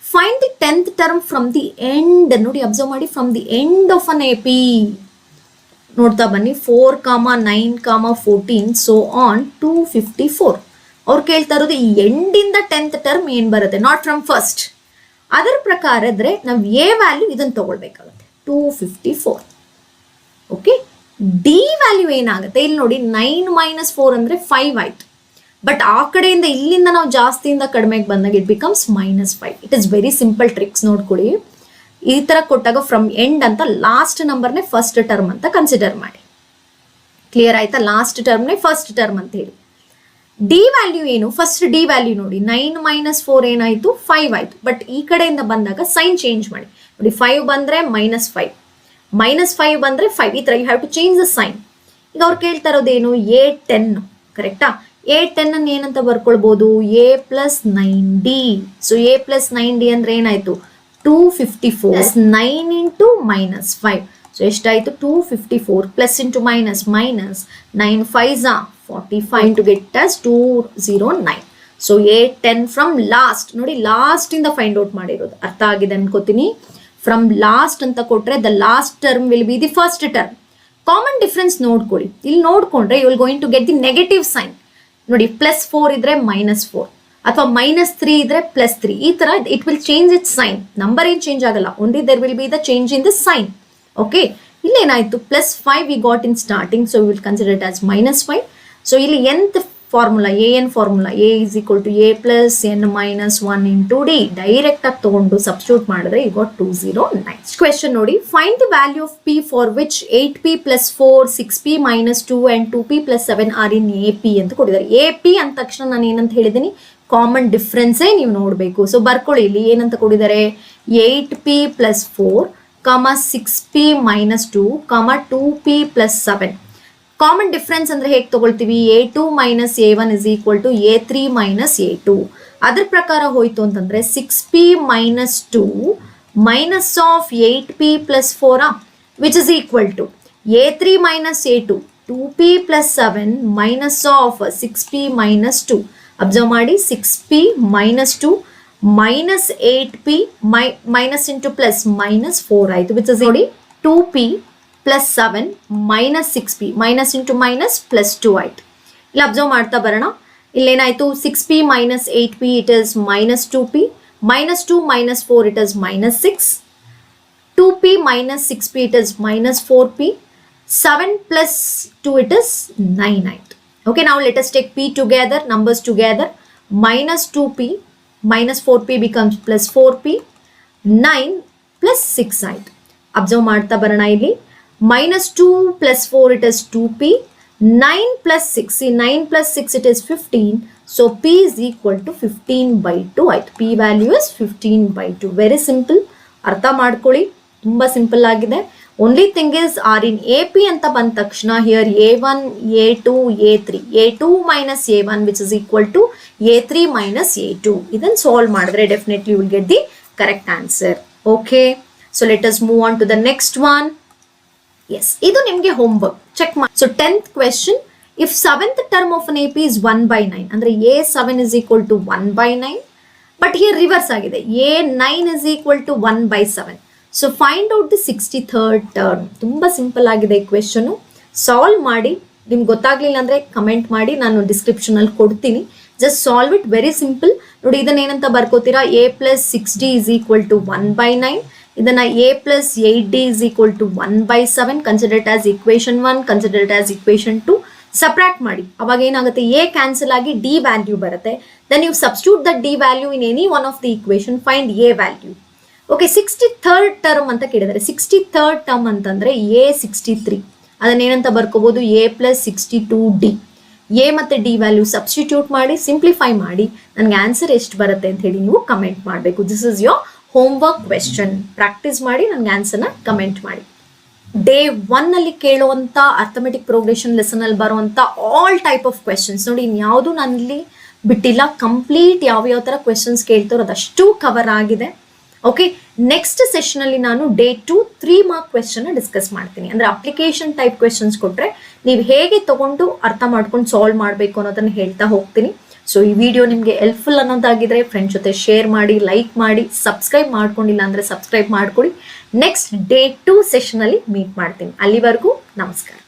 find the 10th term from the end. ನೋಡಿ ಅಬ್ಸರ್ವ್ ಮಾಡಿ, from the end of an AP. ನೋಡ್ತಾ ಬನ್ನಿ, 4, 9, 14, so on 254. ಅವ್ರು ಕೇಳ್ತಾ ಇರೋದು ಈ ಎಂಡಿಂದ 10th ಟರ್ಮ್ ಏನು ಬರುತ್ತೆ, ನಾಟ್ ಫ್ರಮ್ ಫಸ್ಟ್. ಅದರ ಪ್ರಕಾರ ಇದ್ರೆ ನಾವು ಎ ವ್ಯಾಲ್ಯೂ ಇದನ್ನು ತಗೊಳ್ಬೇಕಾಗುತ್ತೆ, 254. ಓಕೆ, ಡಿ ವ್ಯಾಲ್ಯೂ ಏನಾಗುತ್ತೆ ಇಲ್ಲಿ ನೋಡಿ, 9 - 4 ಅಂದರೆ 5 ಆಯ್ತು. ಬಟ್ ಆ ಕಡೆಯಿಂದ ಇಲ್ಲಿಂದ ನಾವು ಜಾಸ್ತಿಯಿಂದ ಕಡಿಮೆಗೆ ಬಂದಾಗ it becomes -5. It is very simple tricks ನೋಡ್ಕೊಳ್ಳಿ. ಈ ಥರ ಕೊಟ್ಟಾಗ ಫ್ರಮ್ ಎಂಡ್ ಅಂತ ಲಾಸ್ಟ್ ನಂಬರ್ನೇ ಫಸ್ಟ್ ಟರ್ಮ್ ಅಂತ ಕನ್ಸಿಡರ್ ಮಾಡಿ. ಕ್ಲಿಯರ್ ಆಯ್ತಾ? ಲಾಸ್ಟ್ ಟರ್ಮ್ನೇ ಫಸ್ಟ್ ಟರ್ಮ್ ಅಂತ ಹೇಳಿ. ಡಿ ವ್ಯಾಲ್ಯೂ ಏನು? ಫಸ್ಟ್ ಡಿ ವ್ಯಾಲ್ಯೂ ನೋಡಿ, 9 - 4 ಏನಾಯಿತು? 5 ಆಯಿತು. ಬಟ್ ಈ ಕಡೆಯಿಂದ ಬಂದಾಗ ಸೈನ್ ಚೇಂಜ್ ಮಾಡಿ. ನೋಡಿ 5 ಬಂದರೆ -5, -5 ಬಂದರೆ 5. ಈ ಥರ you have to change the sign. ಈಗ ಅವ್ರು ಕೇಳ್ತಾ ಇರೋದೇನು? A10 ಕರೆಕ್ಟಾ? A10 ಅನ್ನು ಏನಂತ ಬರ್ಕೊಳ್ಬೋದು? A plus 9D. So A plus 9D ಅಂದ್ರೆ ಏನಾಯ್ತು? 254 9 into -5. ಸೊ ಎಷ್ಟಾಯ್ತು? 254 plus into minus 9 5s are 45 to get us 209. So A10 from last. ನೋಡಿ ಲಾಸ್ಟ್ ಇಂದ ಫೈಂಡ್ ಔಟ್ ಮಾಡಿರೋದು. ಅರ್ಥ ಆಗಿದೆ ಅನ್ಕೋತೀನಿ. ಫ್ರಮ್ ಲಾಸ್ಟ್ ಅಂತ ಕೊಟ್ರೆ the last term will be the first term. Common difference ನೋಡ್ಕೊಳ್ಳಿ. ಇಲ್ಲಿ ನೋಡ್ಕೊಂಡ್ರೆ you will going to get the negative sign. ನೋಡಿ +4 ಇದ್ರೆ -4 ಅಥವಾ -3 ಇದ್ರೆ +3. ಈ ತರ it will change it sign. Number ಏನು ಚೇಂಜ್ ಆಗಲ್ಲ, only there will be the change in the sign. Okay, ಇಲ್ಲಿ ಏನಾಯ್ತು? +5 we got in starting, so will consider it as -5. So ಇಲ್ಲಿ nth formula an formula a is equal to a plus n minus 1 into d direct ಆಗಿ ತಗೊಂಡು substitute ಮಾಡಿದ್ರೆ you got 209. Question ನೋಡಿ, find the value of p for which 8p plus 4 6p minus 2 and 2p plus 7 are in ap ಅಂತ ಕೊಟ್ಟಿದ್ದಾರೆ. ap ಅಂದ ತಕ್ಷಣ ನಾನು ಏನಂತ ಹೇಳಿದ್ದೀನಿ, ಕಾಮನ್ ಡಿಫ್ರೆನ್ಸೇ ನೀವು ನೋಡಬೇಕು. ಸೊ ಬರ್ಕೊಳ್ಳಿ, ಇಲ್ಲಿ ಏನಂತ ಕೊಟ್ಟಿದ್ದಾರೆ, 8p plus 4 6p minus 2 2p plus 7. Common difference ಅಂದ್ರೆ ಹೇಗೆ ತಗೊಳ್ತೀವಿ, a2 minus a1 is equal to a3 minus a2. ಅದ್ರ ಪ್ರಕಾರ ಹೋಯ್ತು ಅಂತಂದ್ರೆ 6p minus 2 minus of 8p plus 4 which is equal to a3 minus a2 2p plus 7 minus of 6p minus 2. Observe ಮಾಡಿ, 6p minus 2 minus 8p minus into plus minus 4 ಆಯಿತು, which is ನೋಡಿ 2p plus 7 minus 6p minus into minus plus 2 ಆಯಿತು. ಇಲ್ಲಿ observe ಮಾಡ್ತಾ ಬರೋಣ, ಇಲ್ಲೇನಾಯಿತು, 6p minus 8p it is minus 2p minus 2 minus 4 it is minus 6, 2p minus 6p it is minus 4p, 7 plus 2 it is 9 ಆಯಿತು. Okay, now let us take p together, numbers together, minus 2p minus 4p becomes plus 4p, 9 plus 6 ಆಯಿತು. Observe ಮಾಡ್ತಾ ಬರೋಣ, ಇಲ್ಲಿ minus 2 plus 4 it is 2p, 9 plus 6, see 9 plus 6 it is 15, so p is equal to 15/2 ಆಯಿತು. p value is 15/2. Very simple, ಅರ್ಥ ಮಾಡ್ಕೊಳ್ಳಿ, ತುಂಬ simple ಆಗಿದೆ. Only thing is are in A P ಅಂತ ಬಂದ ತಕ್ಷಣ here a1 a2 a3 a2 minus a1 which is equal to a3 minus a2. ಇದನ್ನು solve ಮಾಡಿದ್ರೆ definitely you will get the correct answer. Okay, so let us move on to the next one. Yes, ಇದು ನಿಮಗೆ homework, check ಮಾಡಿ. So 10th question, if 7th term of an AP is 1/9 ಅಂದ್ರೆ a7 is equal to 1/9, but here reverse ಆಗಿದೆ, a9 is equal to 1/7. So find out the 63rd term. ತುಂಬ simple ಆಗಿದೆ ಈ ಕ್ವೆಶ್ಚನು, solve ಮಾಡಿ. ನಿಮ್ಗೆ ಗೊತ್ತಾಗ್ಲಿಲ್ಲ ಅಂದರೆ ಕಮೆಂಟ್ ಮಾಡಿ, ನಾನು ಡಿಸ್ಕ್ರಿಪ್ಷನಲ್ಲಿ ಕೊಡ್ತೀನಿ. Just solve it, very simple. ನೋಡಿ, ಇದನ್ನ ಏನಂತ ಬರ್ಕೋತೀರಾ, a plus 6d is equal to 1/9. ಇದನ್ನ a plus 8d is equal to 1/7. Consider it as equation 1, consider it as equation 2. Subtract ಮಾಡಿ, ಅವಾಗ ಏನಾಗುತ್ತೆ, a ಕ್ಯಾನ್ಸಲ್ ಆಗಿ d ವ್ಯಾಲ್ಯೂ ಬರುತ್ತೆ. Then you substitute the d value in any one of the equation, find a value. Okay, 63rd term ಅಂತ ಕೇಳಿದ್ದಾರೆ. 63rd term ಅಂತಂದ್ರೆ a63. ಅದನ್ನೇನಂತ ಬರ್ಕೋಬಹುದು, a plus 62d. a ಮತ್ತೆ d ವ್ಯಾಲ್ಯೂ ಸಬ್ಸ್ಟಿಟ್ಯೂಟ್ ಮಾಡಿ, simplify ಮಾಡಿ, ನನಗೆ ಆನ್ಸರ್ ಎಷ್ಟು ಬರುತ್ತೆ ಅಂತ ಹೇಳಿ ನೀವು ಕಮೆಂಟ್ ಮಾಡಬೇಕು. This is your homework question. Practice ಮಾಡಿ, ನನಗೆ ಆನ್ಸರ್ನ ಕಮೆಂಟ್ ಮಾಡಿ. ಡೇ 1 ಅಲ್ಲಿ ಕೇಳುವಂಥ ಅರ್ಥಮೆಟಿಕ್ ಪ್ರೋಗ್ರೆಷನ್ ಲೆಸನ್ ಅಲ್ಲಿ ಬರುವಂಥ ಆಲ್ ಟೈಪ್ ಆಫ್ ಕ್ವೆಶನ್ಸ್ ನೋಡಿ, ಇನ್ಯಾವುದು ನಾನಲ್ಲಿ ಬಿಟ್ಟಿಲ್ಲ. ಕಂಪ್ಲೀಟ್ ಯಾವ ಥರ ಕ್ವೆಶನ್ಸ್ ಕೇಳ್ತಾರೋ ಅದಷ್ಟು ಕವರ್ ಆಗಿದೆ. ಓಕೆ, ನೆಕ್ಸ್ಟ್ ಸೆಷನ್ ಅಲ್ಲಿ ನಾನು ಡೇ 2 3 ಮಾರ್ಕ್ ಕ್ವೆಶ್ಚನ್ ಡಿಸ್ಕಸ್ ಮಾಡ್ತೀನಿ. ಅಂದ್ರೆ ಅಪ್ಲಿಕೇಶನ್ ಟೈಪ್ ಕ್ವೆಶನ್ಸ್ ಕೊಟ್ರೆ ನೀವು ಹೇಗೆ ತಗೊಂಡು ಅರ್ಥ ಮಾಡ್ಕೊಂಡು ಸಾಲ್ವ್ ಮಾಡಬೇಕು ಅನ್ನೋದನ್ನ ಹೇಳ್ತಾ ಹೋಗ್ತೀನಿ. ಸೊ ಈ ವಿಡಿಯೋ ನಿಮಗೆ ಹೆಲ್ಪ್ಫುಲ್ ಅನ್ನೋದಾಗಿದ್ರೆ ಫ್ರೆಂಡ್ಸ್ ಜೊತೆ ಶೇರ್ ಮಾಡಿ, ಲೈಕ್ ಮಾಡಿ, ಸಬ್ಸ್ಕ್ರೈಬ್ ಮಾಡ್ಕೊಂಡಿಲ್ಲ ಅಂದ್ರೆ ಸಬ್ಸ್ಕ್ರೈಬ್ ಮಾಡ್ಕೊಳ್ಳಿ. ನೆಕ್ಸ್ಟ್ ಡೇ 2 ಸೆಷನ್ ಅಲ್ಲಿ ಮೀಟ್ ಮಾಡ್ತೀನಿ. ಅಲ್ಲಿವರೆಗೂ ನಮಸ್ಕಾರ.